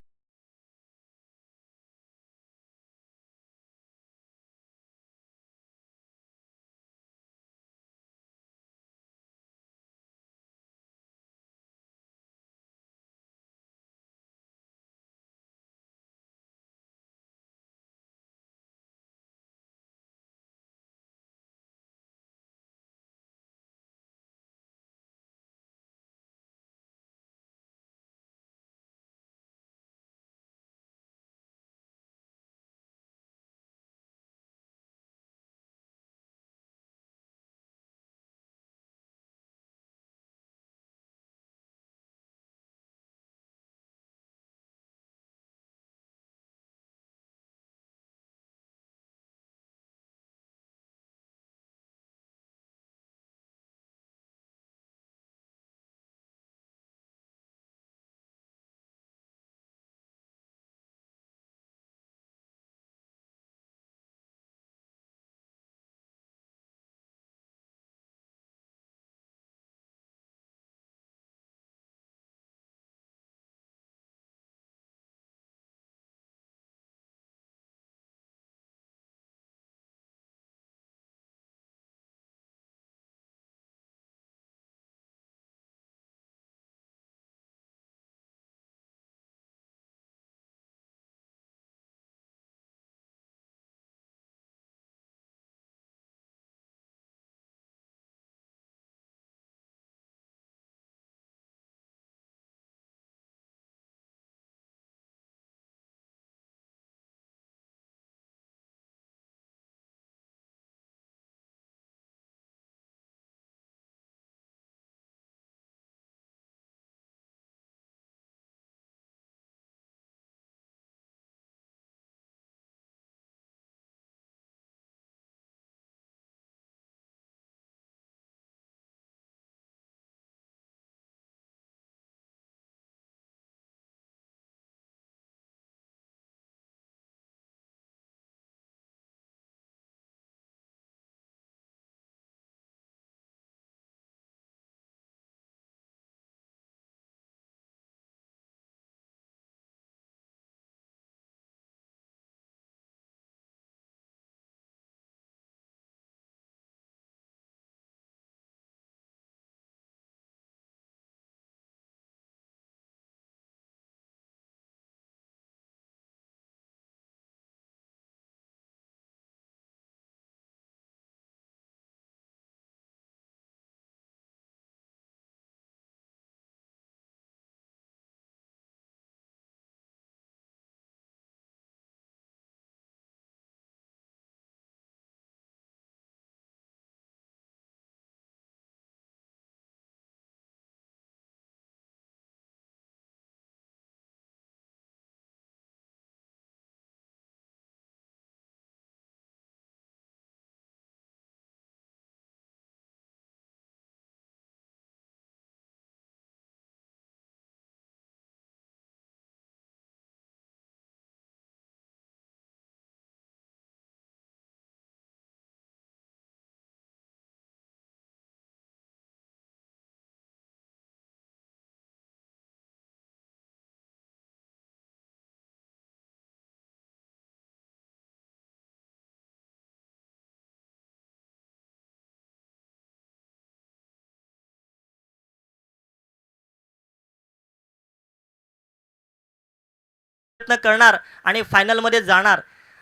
प्रयत्न करणार आणि फायनलमध्ये जाणार,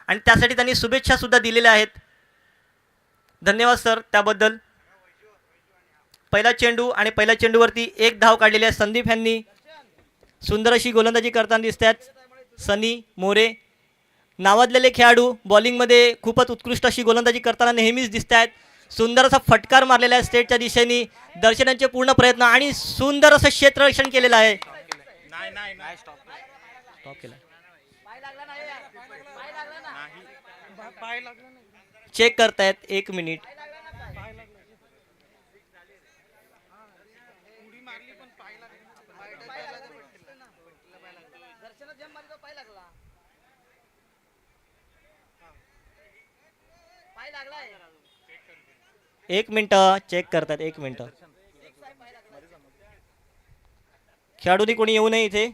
आणि त्यासाठी त्यांनी शुभेच्छा सुद्धा दिलेल्या आहेत. धन्यवाद सर त्याबद्दल. पहिला चेंडू आणि पहिल्या चेंडूवरती एक धाव काढलेली आहे संदीप यांनी. सुंदर अशी गोलंदाजी करताना दिसत आहेत सनी मोरे. नावाजलेले खेळाडू बॉलिंगमध्ये खूपच उत्कृष्ट अशी गोलंदाजी करताना नेहमीच दिसत आहेत. सुंदर असा फटकार मारलेला आहे स्टेटच्या दिशेने. दर्शनांचे पूर्ण प्रयत्न आणि सुंदर असं क्षेत्ररक्षण केलेलं आहे. स्टॉप केला. चेक करतायत 1 मिनिट. एक मिनिट चेक करतात. 1 मिनिट. खेळाडूनी कोणी येऊ नये इथे.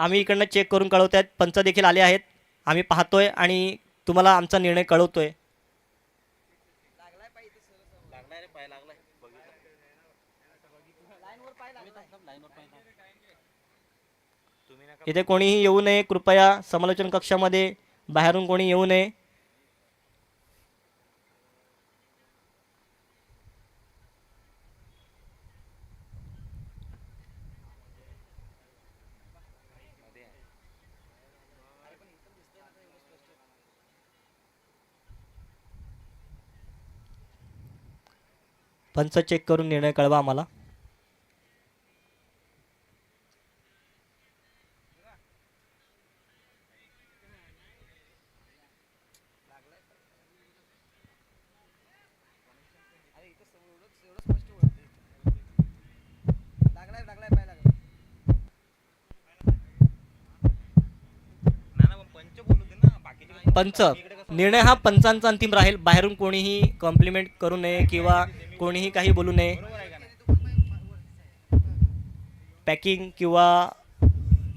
आम्ही इकडनं चेक करून कळवत आहेत. पंच देखील आले आहेत. आम्ही पाहतोय आणि तुम्हाला आमचा निर्णय कळवतोय. इथे कोणीही येऊ नये कृपया. समालोचन कक्षामध्ये बाहेरून कोणी येऊ नये. पंच चेक करून निर्णय कळवा आम्हाला. पंच निर्णय हा पंचांचा अंतिम राहील. बाहेरून कोणीही कॉम्प्लिमेंट करू नये किंवा कोणीही काही बोलू नये. पॅकिंग किंवा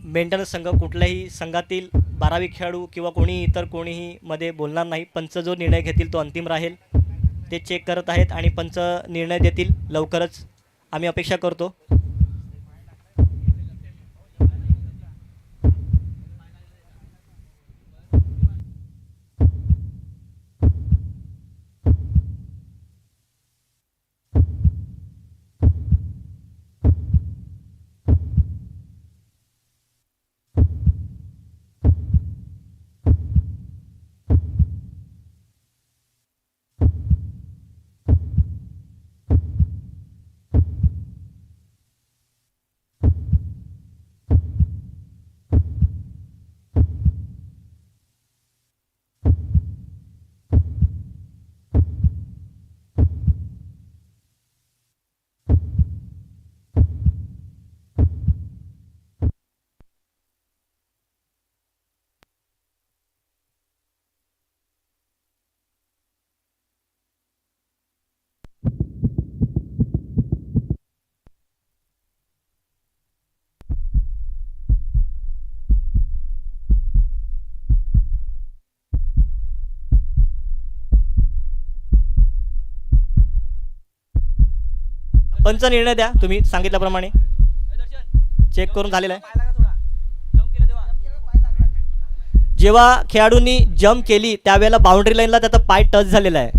मेंटेनन्स संघ कुठल्याही संघातील 12वी खेळाडू किंवा कोणी इतर कोणीही मध्ये बोलणार नाही. पंच जो निर्णय घेतील तो अंतिम राहील. ते चेक करत आहेत आणि पंच निर्णय देतील लवकरच आम्ही अपेक्षा करतो. पंच निर्णय द्या तुम्ही सांगितल्याप्रमाणे. चेक करून झालेला आहे. जेव्हा खेळाडूंनी जम्प केली त्यावेळेला बाउंड्री लाईनला त्याचा पाय टच झालेला आहे.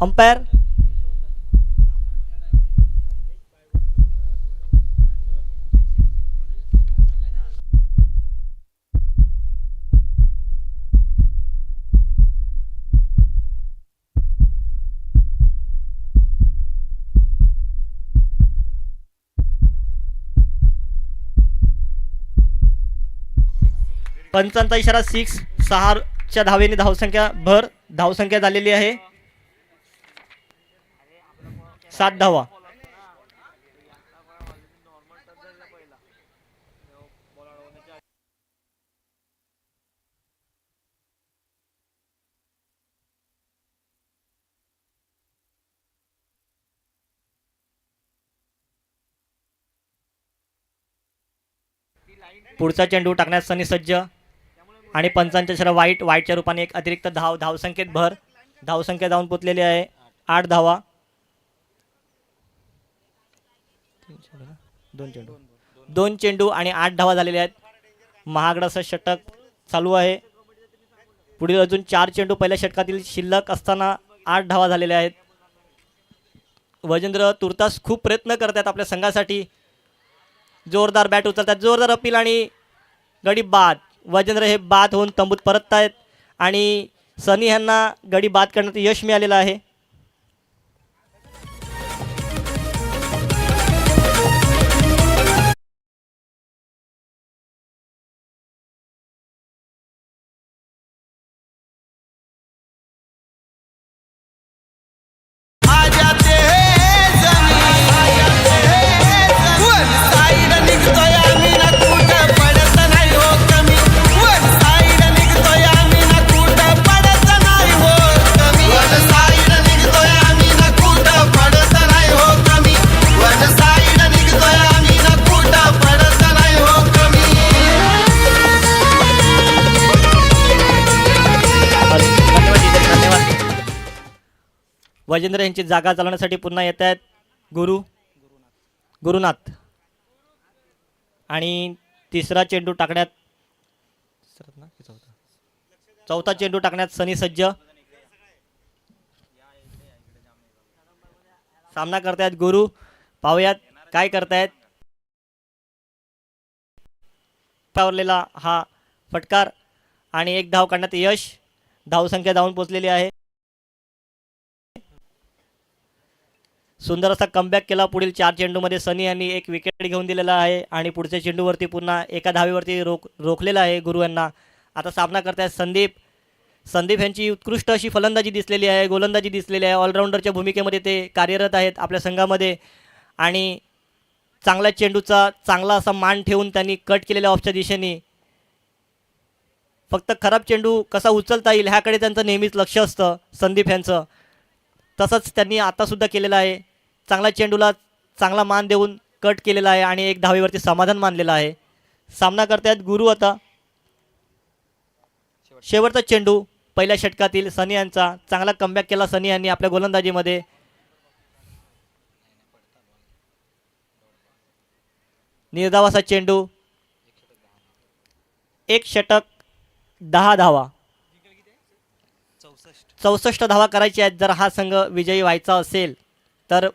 अंपायर पंचांचा इशारा 6च्या धावेने धावसंख्या भर. धावसंख्या झालेली आहे 7 धावा. पुढचा चेंडू टाकण्यास सनी सज्ज आणि पंचांच्या इशारा वाईटच्या रूपाने एक अतिरिक्त धावसंख्येत भर. धावसंख्या जाऊन पोचलेली आहे 8 धावा. 2 चेंडू आणि 8 धावा झालेल्या आहेत. महागडा असं षटक चालू आहे. पुढील अजून 4 चेंडू पहिल्या षटकातील शिल्लक असताना 8 धावा झालेल्या आहेत. वजेंद्र तुर्तास खूप प्रयत्न करतात आपल्या संघासाठी. जोरदार बॅट उचलतात, जोरदार अपील आणि गडी बाद. वजेंद्र हे बाद होऊन तंबूत परतत आहेत आणि सनी यांना गडी बाद करण्यात यश मिळालेलं आहे. वजेंद्र यांची जागा चालवण्यासाठी पुन्हा येत आहेत गुरुनाथ आणि तिसरा चेंडू टाकण्यात चौथा चेंडू टाकण्यात सनी सज्ज. सामना करतायत गुरु. पाहूयात काय करतायत. पावरलेला हा फटकार आणि एक धाव काढण्यात यश. धावसंख्या धावून पोचलेली आहे. सुंदर असा कमबॅक केला. पुढील 4 चेंडूमध्ये सनी यांनी एक विकेट घेऊन दिलेला आहे आणि पुढच्या चेंडूवरती पुन्हा एका धावेवरती रोखलेला आहे गुरु यांना. आता सामना करतायत संदीप यांची उत्कृष्ट अशी फलंदाजी दिसलेली आहे, गोलंदाजी दिसलेली आहे. ऑलराऊंडरच्या भूमिकेमध्ये ते कार्यरत आहेत आपल्या संघामध्ये आणि चांगल्या चेंडूचा चांगला असा मान ठेवून त्यांनी कट केलेल्या ऑफच्या दिशेने. फक्त खराब चेंडू कसा उचलता येईल ह्याकडे त्यांचं नेहमीच लक्ष असतं संदीप यांचं. तसंच त्यांनी आतासुद्धा केलेलं आहे. चांगल्या चेंडूला चांगला मान देऊन कट केलेला आहे आणि एक धावेवरती समाधान मानलेलं आहे. सामना करतायत गुरु. आता शेवटचा चेंडू पहिल्या षटकातील सनी यांचा. चांगला कमबॅक केला सनी यांनी आपल्या गोलंदाजीमध्ये. निर्धावाचा चेंडू. एक षटक 10 धावा. 64 धावा करायची आहेत जर हा संघ विजयी व्हायचा असेल तर.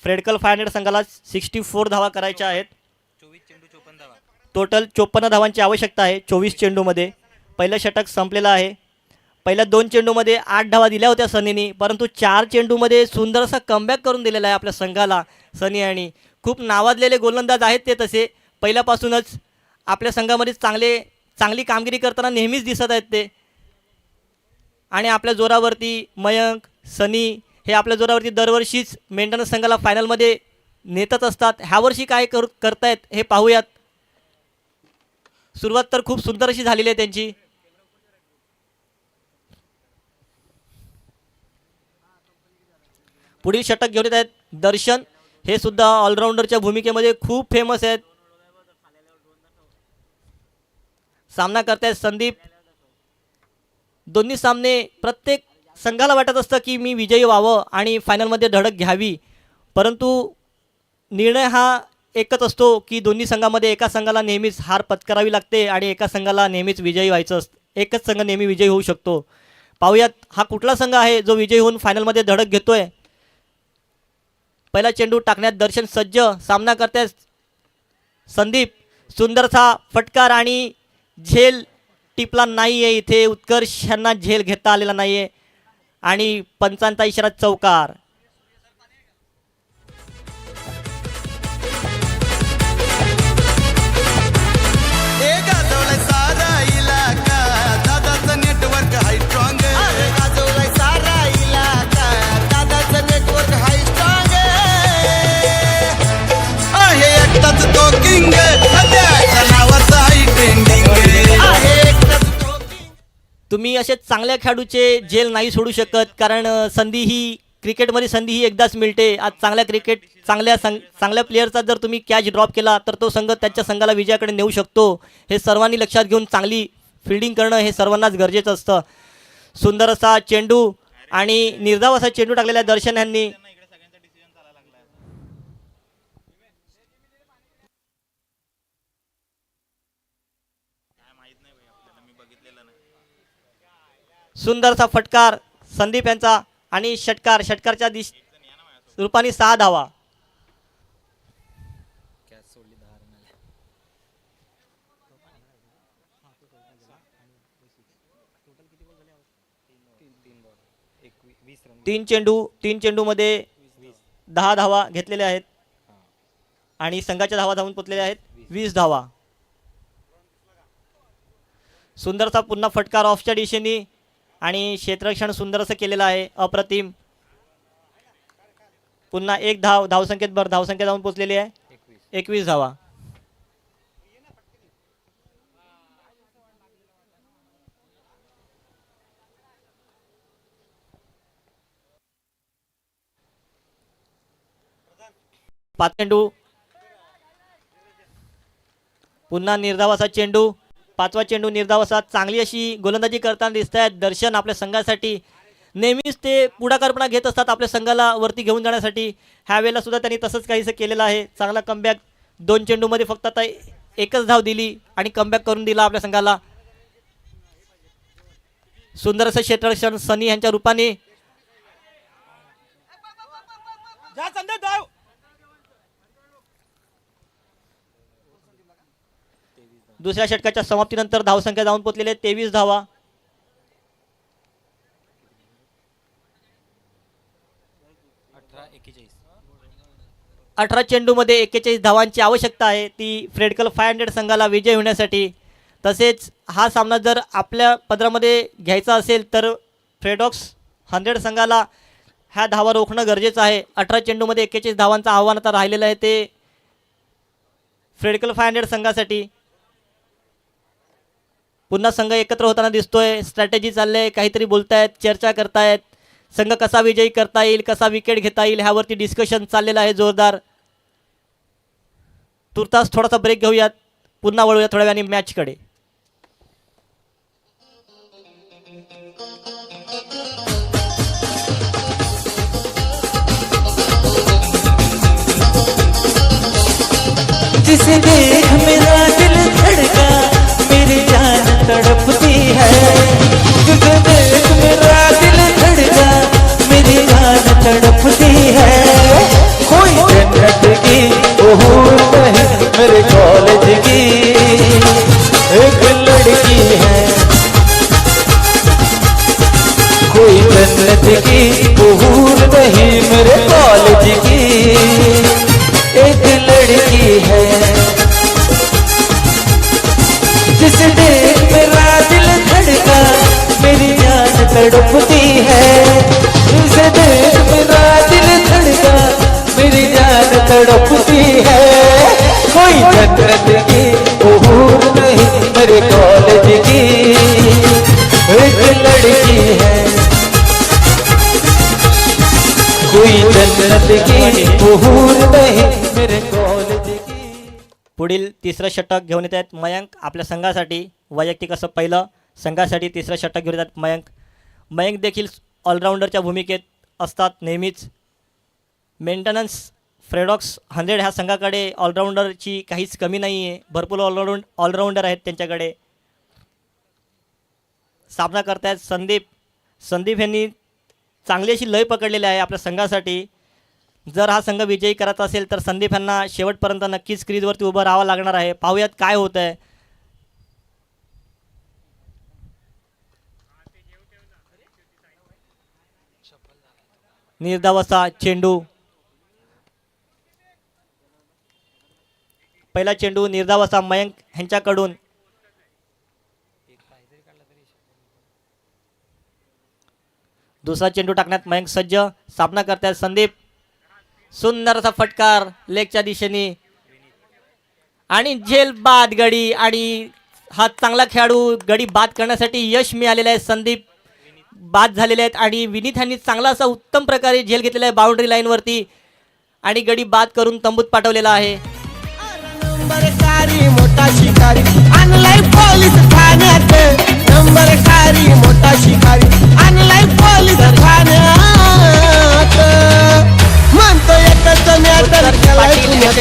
फ्रेडकल 500 संघाला 64 धावा करायच्या आहेत. टोटल 54 धावांची आवश्यकता आहे 24 चेंडूमध्ये. पहिलं षटक संपलेलं आहे. पहिल्या 2 चेंडूमध्ये 8 धावा दिल्या होत्या सनीनी, परंतु 4 चेंडूमध्ये सुंदरसा कमबॅक करून दिलेला आहे आपल्या संघाला सनी यांनी. खूप नावाजलेले गोलंदाज आहेत ते तसे. पहिल्यापासूनच आपल्या संघामध्ये चांगली कामगिरी करताना नेहमीच दिसत आहेत ते. आणि आपल्या जोरावरती मयंक सनी हे आपल्या जोरावरती दरवर्षीच मेंटेनन्स संघाला फायनलमध्ये नेतच असतात. ह्या वर्षी काय करतायत हे पाहूयात. सुरुवात तर खूप सुंदर अशी झालेली आहे त्यांची. पुढील षटक घेऊन येत आहेत दर्शन. हे सुद्धा ऑलराऊंडरच्या भूमिकेमध्ये खूप फेमस आहेत. सामना करतायत संदीप. दोन्ही सामने प्रत्येक संघाला वाटत असतं की मी विजयी व्हावं आणि फायनलमध्ये धडक घ्यावी, परंतु निर्णय हा एकच असतो की दोन्ही संघामध्ये एका संघाला नेहमीच हार पत्करावी लागते आणि एका संघाला नेहमीच विजयी व्हायचं असतं. एकच संघ नेहमी विजयी होऊ शकतो. पाहूयात हा कुठला संघ आहे जो विजयी होऊन फायनलमध्ये धडक घेतोय. पहिला चेंडू टाकण्यात दर्शन सज्ज. सामना करतायत संदीप. सुंदरसा फटकार आणि झेल टिपला नाही आहे इथे. उत्कर्ष यांना झेल घेता आलेला नाही आहे आणि पंचांचा इशारा चौकार. तुम्ही असे चांगल्या खेळाडूचे झेल नाही सोडू शकत, कारण क्रिकेटमध्ये संधी ही एकदाच मिळते. आज चांगल्या प्लेअरचा जर तुम्ही कॅच ड्रॉप केला तर तो संघ त्याच्या संघाला विजयाकडे नेऊ शकतो. हे सर्वांनी लक्षात घेऊन चांगली फिल्डिंग करणं हे सर्वांनाच गरजेचं असतं. सुंदर असा चेंडू आणि निर्धाव असा चेंडू टाकलेला दर्शन यांनी. सुंदरसा फटकार संदीप यांचा आणि षटकारच्या रूपाने 6 धावा. तीन चेंडू मध्ये 10 धावा घेतलेल्या आहेत आणि संघाच्या धावा धावून पोचलेल्या आहेत 20 धावा. सुंदरसा पुन्हा फटकार ऑफच्या दिशेने आणि क्षेत्ररक्षण सुंदर असं केलेलं आहे, अप्रतिम. पुन्हा एक धावसंख्येत धावसंख्या जाऊन पोचलेली आहे 21 धावा. पाच चेंडू, पुन्हा निर्धावाचा चेंडू, 5वा चेंडू निर्धावाचा. चांगली अशी गोलंदाजी करताना दिसत आहेत दर्शन आपल्या संघासाठी. नेहमीच ते पुढाकारपणा घेत असतात आपल्या संघाला वरती घेऊन जाण्यासाठी. ह्या वेळेला सुद्धा त्यांनी तसंच काहीसं केलेलं आहे. चांगला कमबॅक, 2 चेंडूमध्ये फक्त आता एकच धाव दिली आणि कमबॅक करून दिला आपल्या संघाला. सुंदर असं क्षेत्ररक्षण सनी यांच्या रूपाने. दुसऱ्या षटकाच्या समाप्तीनंतर धावसंख्या जाऊन पोचलेले 23 धावा. 18 चेंडूमध्ये 41 धावांची आवश्यकता आहे ती फ्रेडकल 500 संघाला विजय होण्यासाठी. तसेच हा सामना जर आपल्या पदरामध्ये घ्यायचा असेल तर फ्रेडॉक्स 100 संघाला ह्या धावा रोखणं गरजेचं आहे. 18 चेंडूमध्ये 41 धावांचं आव्हान आता राहिलेलं आहे ते फ्रेडकल 500 संघासाठी. पुन्हा संघ एकत्र होताना दिसतोय. स्ट्रॅटेजी चालले, काहीतरी बोलतायत, चर्चा करतायत. संघ कसा विजयी करता येईल, कसा विकेट घेता येईल ह्यावरती डिस्कशन चाललेलं आहे जोरदार. तुर्तास थोडासा ब्रेक घेऊयात, पुन्हा वळूया थोड्या वेळाने मॅचकडे. जिसे देख मेरा दिल धड़का मेरी जान तड़पती है. जिसे देख मेरा दिल धड़का मेरी जान तड़पती है. कोई जन्नत की हूर नहीं मेरे कॉलेज की एक लड़की है. कोई जन्नत की हूर नहीं मेरे कॉलेज की एक लड़की है. जिसे देख मेरा दिल धड़का मेरी जान तड़पती है. जिसे देख मेरा दिल धड़का मेरी जान तड़पती है. कोई जन्नत की हूर नहीं मेरे कॉलेज की एक लड़की है. कोई जन्नत की हूर नहीं मेरे कॉलेज की. पुढील तिसरं षटक घेऊन येत आहेत मयंक आपल्या संघासाठी. वैयक्तिक असं पहिलं, संघासाठी तिसरं षटक घेऊन येतात मयंक. मयंक देखील ऑलराऊंडरच्या भूमिकेत असतात नेहमीच. मेंटेनन्स फ्रेडॉक्स 100 ह्या संघाकडे ऑलराऊंडरची काहीच कमी नाही आहे. भरपूर ऑलराऊंडर आहेत त्यांच्याकडे. सामना करतायत संदीप यांनी चांगली अशी लय पकडलेली आहे आपल्या संघासाठी. जर हा संघ विजयी करायचा असेल तर संदीप यांना शेवटपर्यंत नक्कीच क्रीजवरती उभं राहावं लागणार आहे. पाहूयात काय होत आहे. निर्धावाचा चेंडू, पहिला चेंडू निर्धावाचा मयंक ह्यांच्याकडून. दुसरा चेंडू टाकण्यात मयंक सज्ज. सामना करतात संदीप. सुंदर असा फटकार लेगच्या दिशेने आणि झेल बाद गडी. आणि हा चांगला खेळाडू गडी बाद करण्यासाठी यश मिळालेलं आहे. संदीप बाद झालेले आहेत आणि विनीत यांनी चांगला असा उत्तम प्रकारे झेल घेतलेला आहे बाउंड्री लाईनवरती आणि गडी बाद करून तंबूत पाठवलेला आहे. नंबरकारी मोठा शिकारी आणलाय पोलीस ठाण्यात. नंबरकारी मोठा शिकारी आणलाय पोलीस ठाण्यात. म्हणतो एकच मॅटर केलाय पुण्यात.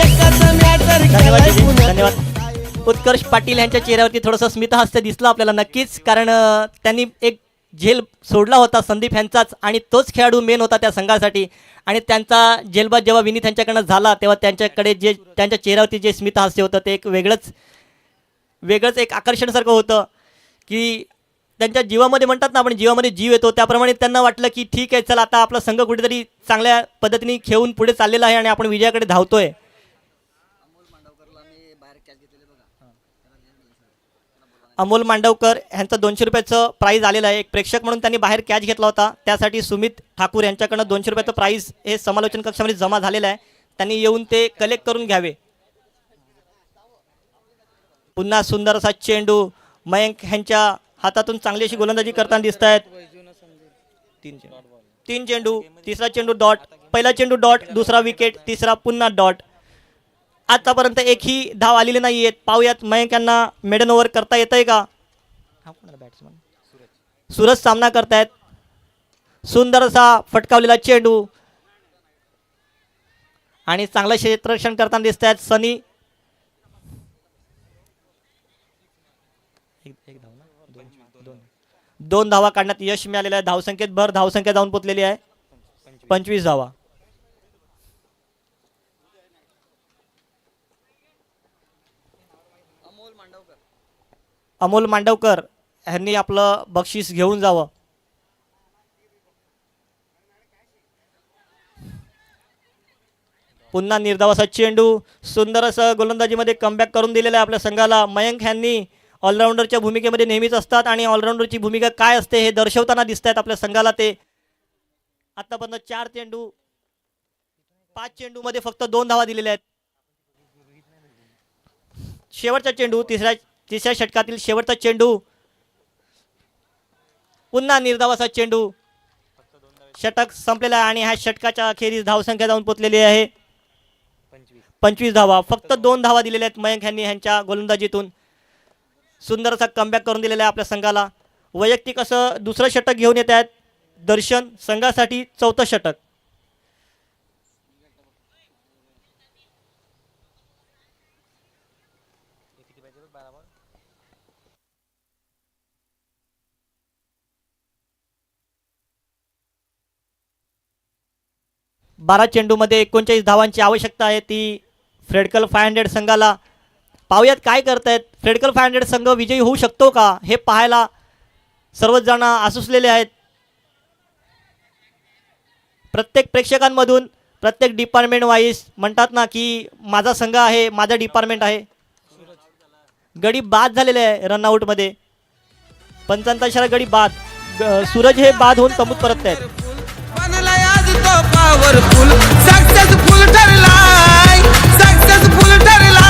एकच मॅटर केलाय पुण्यात. धन्यवाद. उत्कर्ष पाटील यांच्या चेहऱ्यावरती थोडंसं स्मितहास्य दिसलं आपल्याला नक्कीच, कारण त्यांनी एक झेल सोडला होता संदीप यांचाच, आणि तोच खेळाडू मेन होता त्या संघासाठी. आणि त्यांचा झेलबाद जेव्हा विनीत यांच्याकडनं झाला तेव्हा त्यांच्याकडे जे त्यांच्या चेहऱ्यावरती जे स्मितहास्य होतं ते एक वेगळंच एक आकर्षणासारखं होतं, की त्यांच्या जीवामध्ये म्हणतात ना आपण जीवामध्ये जीव येतो त्याप्रमाणे त्यांना वाटलं की ठीक आहे, चला आता आपला संघ कुठेतरी चांगल्या पद्धतीने खेळून पुढे चाललेला आहे आणि आपण विजयाकडे धावतोय. अमोल मांडवकर यांचं 200 रुपयाचं प्राईज आलेलं आहे. एक प्रेक्षक म्हणून त्यांनी बाहेर कॅच घेतला होता, त्यासाठी सुमित ठाकूर यांच्याकडनं 200 रुपयाचं प्राईज हे समालोचन कक्षामध्ये जमा झालेलं आहे. त्यांनी येऊन ते कलेक्ट करून घ्यावे. पुन्हा सुंदर असा चेंडू मयंक यांच्या हातातून चांगली अशी गोलंदाजी करताना दिसत आहेत. 3 चेंडू, तिसरा चेंडू डॉट, पहिला चेंडू डॉट, दुसरा विकेट, तिसरा पुन्हा डॉट. आतापर्यंत एकही धाव आलेली नाही आहेत. पाहूयात मयंक यांना मेडन ओव्हर करता येतंय का. सूरज सामना करतायत. सुंदर असा फटकावलेला चेंडू आणि चांगलं क्षेत्ररक्षण करताना दिसत आहेत सनी. दोन धावा काढण्यात यश मिळालेलं आहे. धावसंख्येत भर धावसंख्या जाऊन पोचलेली आहे 25 धावा. अमोल मांडवकर यांनी आपलं बक्षीस घेऊन जावं. पुन्हा निर्धावाचा चेंडू, सुंदर असं गोलंदाजीमध्ये कमबॅक करून दिलेलं आहे आपल्या संघाला. मयंक यांनी ऑलराऊंडरच्या भूमिकेमध्ये नेहमीच असतात आणि ऑलराऊंडरची भूमिका काय असते हे दर्शवताना दिसत आहेत आपल्या संघाला. ते आतापर्यंत 4 चेंडू 5 चेंडूमध्ये फक्त 2 धावा दिलेल्या आहेत. शेवटचा चेंडू, तिसऱ्या षटकातील शेवटचा चेंडू, पुन्हा निर्धावाचा चेंडू. षटक संपलेला आहे आणि ह्या षटकाच्या अखेरीस धावसंख्या जाऊन पोचलेली आहे 25 धावा. फक्त 2 धावा दिलेल्या आहेत मयंक यांनी ह्यांच्या गोलंदाजीतून. सुंदर असा कमबॅक करून दिलेला आहे आपल्या संघाला. वैयक्तिक असं दुसरं षटक घेऊन येत आहेत दर्शन, संघासाठी 4थं षटक. बारा चेंडूमध्ये 39 धावांची आवश्यकता आहे ती फ्रेडकल 500 संघाला. पाहूयात काय करतायत. फ्रेडकल 500 संघ विजयी होऊ शकतो का हे पाहायला सर्वच जण आसुसलेले आहेत. प्रत्येक प्रेक्षकांमधून, प्रत्येक डिपार्टमेंट वाईज म्हणतात ना की माझा संघ आहे, माझा डिपार्टमेंट आहे. गडी बाद झालेले आहे रनआउटमध्ये. पंचांचा इशारा गडी बाद. सूरज हे बाद होऊन तंबूत परतत आहेत. बनलाय आज तो पॉवरफुल, सक्सेसफुल ठरलाय, सक्सेसफुल ठरलाय.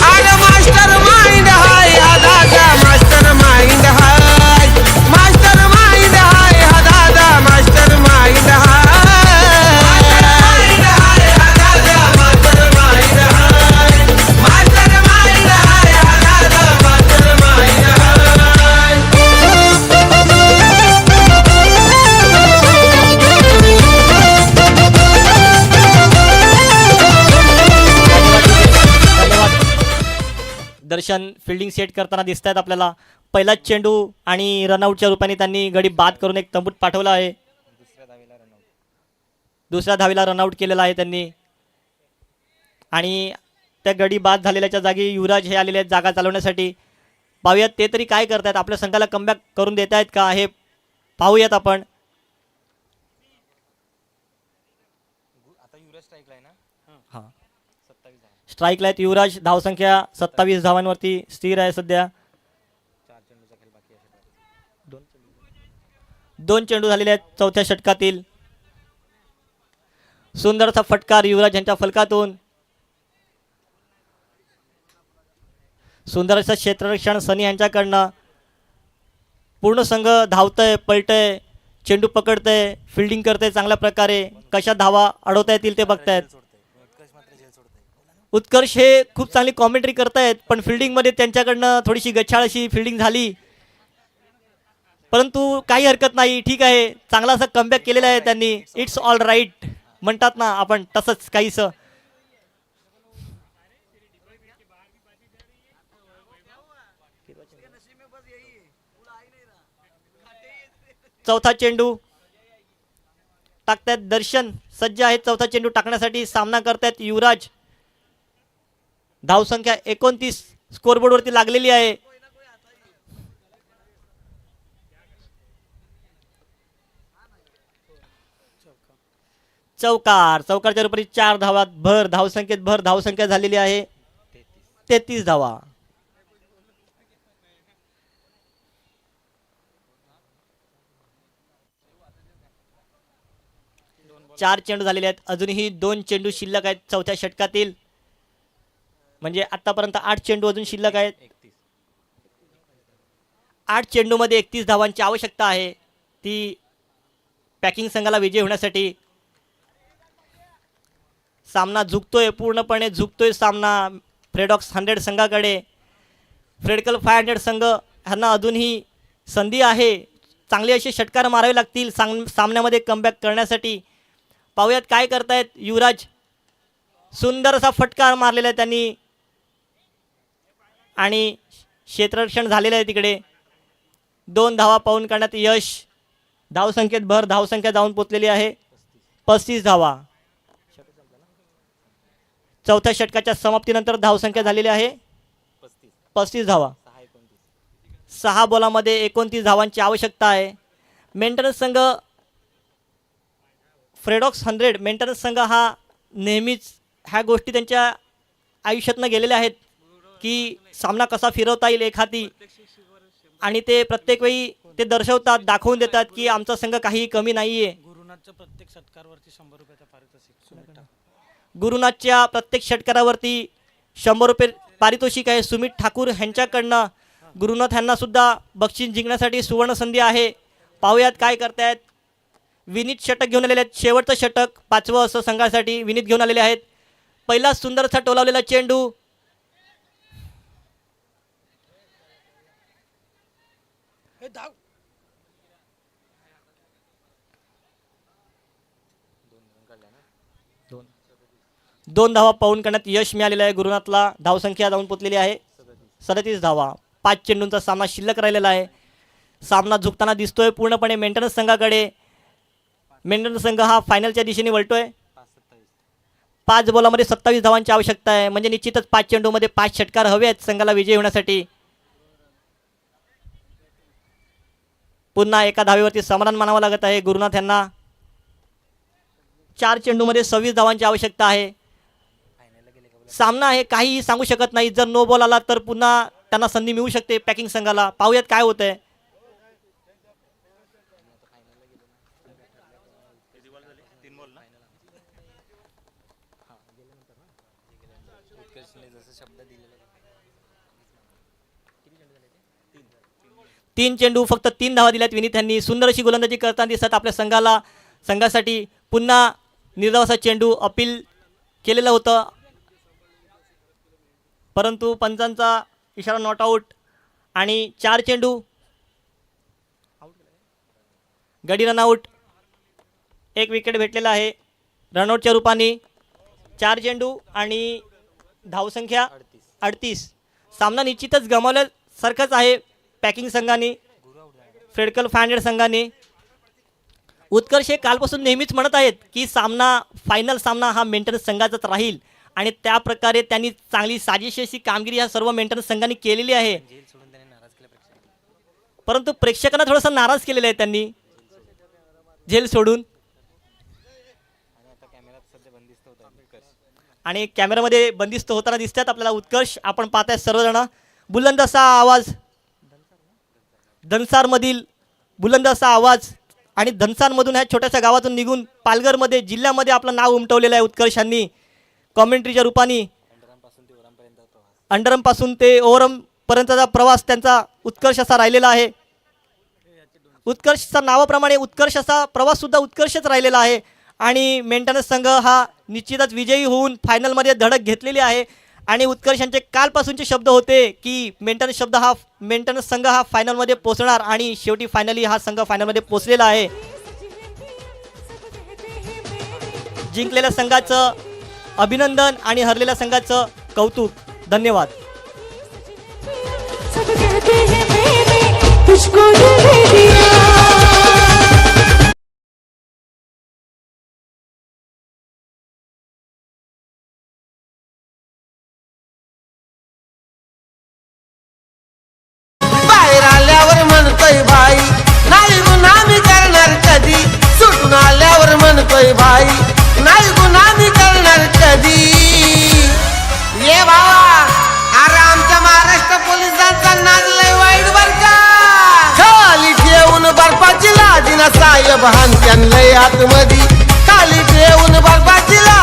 अरे मास्टर माइंड हाय हा दादा, मास्टर माइंड हाय, मास्टर माइंड हाय हा दादा, मास्टर माइंड हाय, हा दादा, मास्टर माइंड हाय, मास्टर माइंड हाय हा दादा, मास्टर माइंड हाय. दर्शन फिल्डिंग सेट करताना दिसत आहेत आपल्याला. पहिलाच चेंडू आणि रनआउटच्या रूपाने त्यांनी गडी बाद करून एक तंबूत पाठवला आहे. दुसऱ्या धावीला रनआउट केलेला आहे त्यांनी. आणि त्या गडी बाद झालेल्याच्या जागी युवराज हे आलेले आहेत जागा चालवण्यासाठी. पाहूयात ते तरी काय करतायत, आपल्या संघाला कमबॅक करून देत आहेत का हे पाहूयात आपण. हां, स्ट्राईकला आहेत युवराज. धावसंख्या 27 धावांवरती स्थिर आहे सध्या. 2 चेंडू झालेले आहेत चौथ्या षटकातील. सुंदरचा फटकार युवराज यांच्या फलकातून. सुंदर असं क्षेत्ररक्षण सनी यांच्याकडनं. पूर्ण संघ धावतंय, पलटंय, चेंडू पकडतंय, फिल्डिंग करतंय चांगल्या प्रकारे. कशा धावा अडवता येतील ते बघतायत. उत्कर्ष हे खूप चांगली कॉमेंट्री करतायत, पण फिल्डिंगमध्ये त्यांच्याकडनं थोडीशी गच्छाळ अशी फिल्डिंग झाली, परंतु काही हरकत नाही, ठीक आहे. चांगला असा कमबॅक केलेला आहे त्यांनी. इट्स ऑल राईट म्हणतात ना आपण, तसंच काहीसं. चौथा चेंडू टाकतायत दर्शन, सज्ज आहेत चौथा चेंडू टाकण्यासाठी. सामना करतायत युवराज. धावसंख्या 29 स्कोरबोर्डवरती लागलेली आहे. चौकारच्या रूपाने 4 धावात भर, धावसंख्येत भर, धावसंख्या झालेली आहे 33 धावा. चार चेंडू झालेले आहेत. अजूनही 2 चेंडू शिल्लक आहेत चौथ्या षटकातील. म्हणजे आतापर्यंत 8 चेंडू अजून शिल्लक आहेत. 8 चेंडूमध्ये 31 धावांची आवश्यकता आहे ती पॅकिंग संघाला विजय होण्यासाठी. सामना झुकतोय, पूर्णपणे झुकतोय सामना फ्रेडॉक्स 100 संघाकडे. फ्रेडकल 500 संघ ह्यांना अजूनही संधी आहे. चांगले असे षटकार मारावे लागतील सामन्यामध्ये कमबॅक करण्यासाठी. पाहूयात काय करतायत युवराज. सुंदर असा फटकार मारलेला आहे त्यांनी आणि क्षेत्ररक्षण झालेलं आहे तिकडे. 2 धावा पाऊन काढण्यात यश. धावसंख्येत भर, धावसंख्या जाऊन पोचलेली आहे 35 धावा. चौथ्या षटकाच्या समाप्तीनंतर धावसंख्या झालेली आहे 35 धावा. 6 बॉलामध्ये 29 धावांची आवश्यकता आहे. मेंटेनन्स संघ फ्रेडॉक्स 100 मेंटेनन्स संघ हा नेहमीच ह्या गोष्टी त्यांच्या आयुष्यातनं गेलेल्या आहेत की सामना कसा फिरवता येईल एखादी, आणि ते प्रत्येक वेळी ते दर्शवतात, दाखवून देतात की आमचा संघ काही कमी नाही आहे. गुरुनाथच्या प्रत्येक षटकारावरती 100 रुपयाचा पारितोषिक. गुरुनाथच्या प्रत्येक षटकारावरती 100 रुपये पारितोषिक आहे. सुमित ठाकूर यांच्याकडनं गुरुनाथ यांना सुद्धा बक्षीस जिंकण्यासाठी सुवर्ण संधी आहे. पाहूयात काय करतायत. विनीत षटक घेऊन आलेले आहेत. शेवटचं षटक 5वं असं संघासाठी विनीत घेऊन आलेले आहेत. पहिला सुंदरसा टोलावलेला चेंडू. दोन धावा पाऊन करण्यात यश मिळालेलं आहे गुरुनाथला. धावसंख्या जाऊन पोचलेली आहे 37 धावा. 5 चेंडूंचा सामना शिल्लक राहिलेला आहे. सामना झुकताना दिसतोय पूर्णपणे मेंटेनन्स संघाकडे. मेंटेनन्स संघ हा फायनलच्या दिशेने वळतोय. 5 बॉलामध्ये 27 धावांची आवश्यकता आहे. म्हणजे निश्चितच 5 चेंडूमध्ये 5 षटकार हवे आहेत संघाला विजयी होण्यासाठी. पुन्हा एका धावेवरती समाधान मानावं लागत आहे गुरुनाथ यांना. 4 चेंडूमध्ये 26 धावांची आवश्यकता आहे. सामना आहे, काहीही सांगू शकत नाही. जर नो बॉल आला तर पुन्हा त्यांना संधी मिळू शकते पॅकिंग संघाला. पाहूयात काय होतंय. तीन चेंडू फक्त 3 धावा दिल्यात विनीत यांनी. सुंदर अशी गोलंदाजी करताना दिसत आपल्या संघासाठी. पुन्हा निर्धावाचा चेंडू अपील केलेलं होतं, परंतु पंचांचा इशारा नॉट आऊट. आणि 4 चेंडू गडी रनआउट. 1 विकेट भेटलेला आहे रनआउटच्या रूपाने. 4 चेंडू आणि धावसंख्या 38. सामना निश्चितच गमावल्यासारखंच आहे पॅकिंग संघाने, फ्रेडकल 500 संघाने. उत्कर्ष हे कालपासून नेहमीच म्हणत आहेत की फायनल सामना हा मेंटेनन्स संघाचाच राहील, आणि त्या प्रकारे त्यांनी चांगली साजेशी कामगिरी ह्या सर्व मेंटेनन्स संघांनी केलेली आहे. परंतु प्रेक्षकांना थोडंसं नाराज केलेलं आहे त्यांनी झेल सोडून. आणि कॅमेरामध्ये बंदिस्त होताना दिसतात आपल्याला उत्कर्ष. आपण पाहताय सर्वजण. बुलंद असा आवाज धनसारमधील, बुलंद असा आवाज. आणि धनसारमधून ह्या छोट्याशा गावातून निघून पालघरमध्ये जिल्ह्यामध्ये आपलं नाव उमटवलेलं आहे उत्कर्षांनी कॉमेंट्रीच्या रूपाने. अंडरमपासून ते ओव्हरमपर्यंतचा प्रवास त्यांचा उत्कर्ष असा राहिलेला आहे. उत्कर्षचा नावाप्रमाणे उत्कर्ष असा प्रवाससुद्धा उत्कर्षच राहिलेला आहे. आणि मेंटेनन्स संघ हा निश्चितच विजयी होऊन फायनलमध्ये धडक घेतलेली आहे. आणि उत्कर्षांचे कालपासूनचे शब्द होते की मेंटेनन्स संघ हा फायनलमध्ये पोहोचणार, आणि शेवटी फायनली हा संघ फायनलमध्ये पोहोचलेला आहे. जिंकलेल्या संघाचं अभिनंदन आणि हरलेल्या संघाचं कौतुक. धन्यवाद. सब कहते हैं मैंने तुझको दिल दे दिया. नाय बहान त्यांना आतमधी खाली ठेवून बर्बाचीला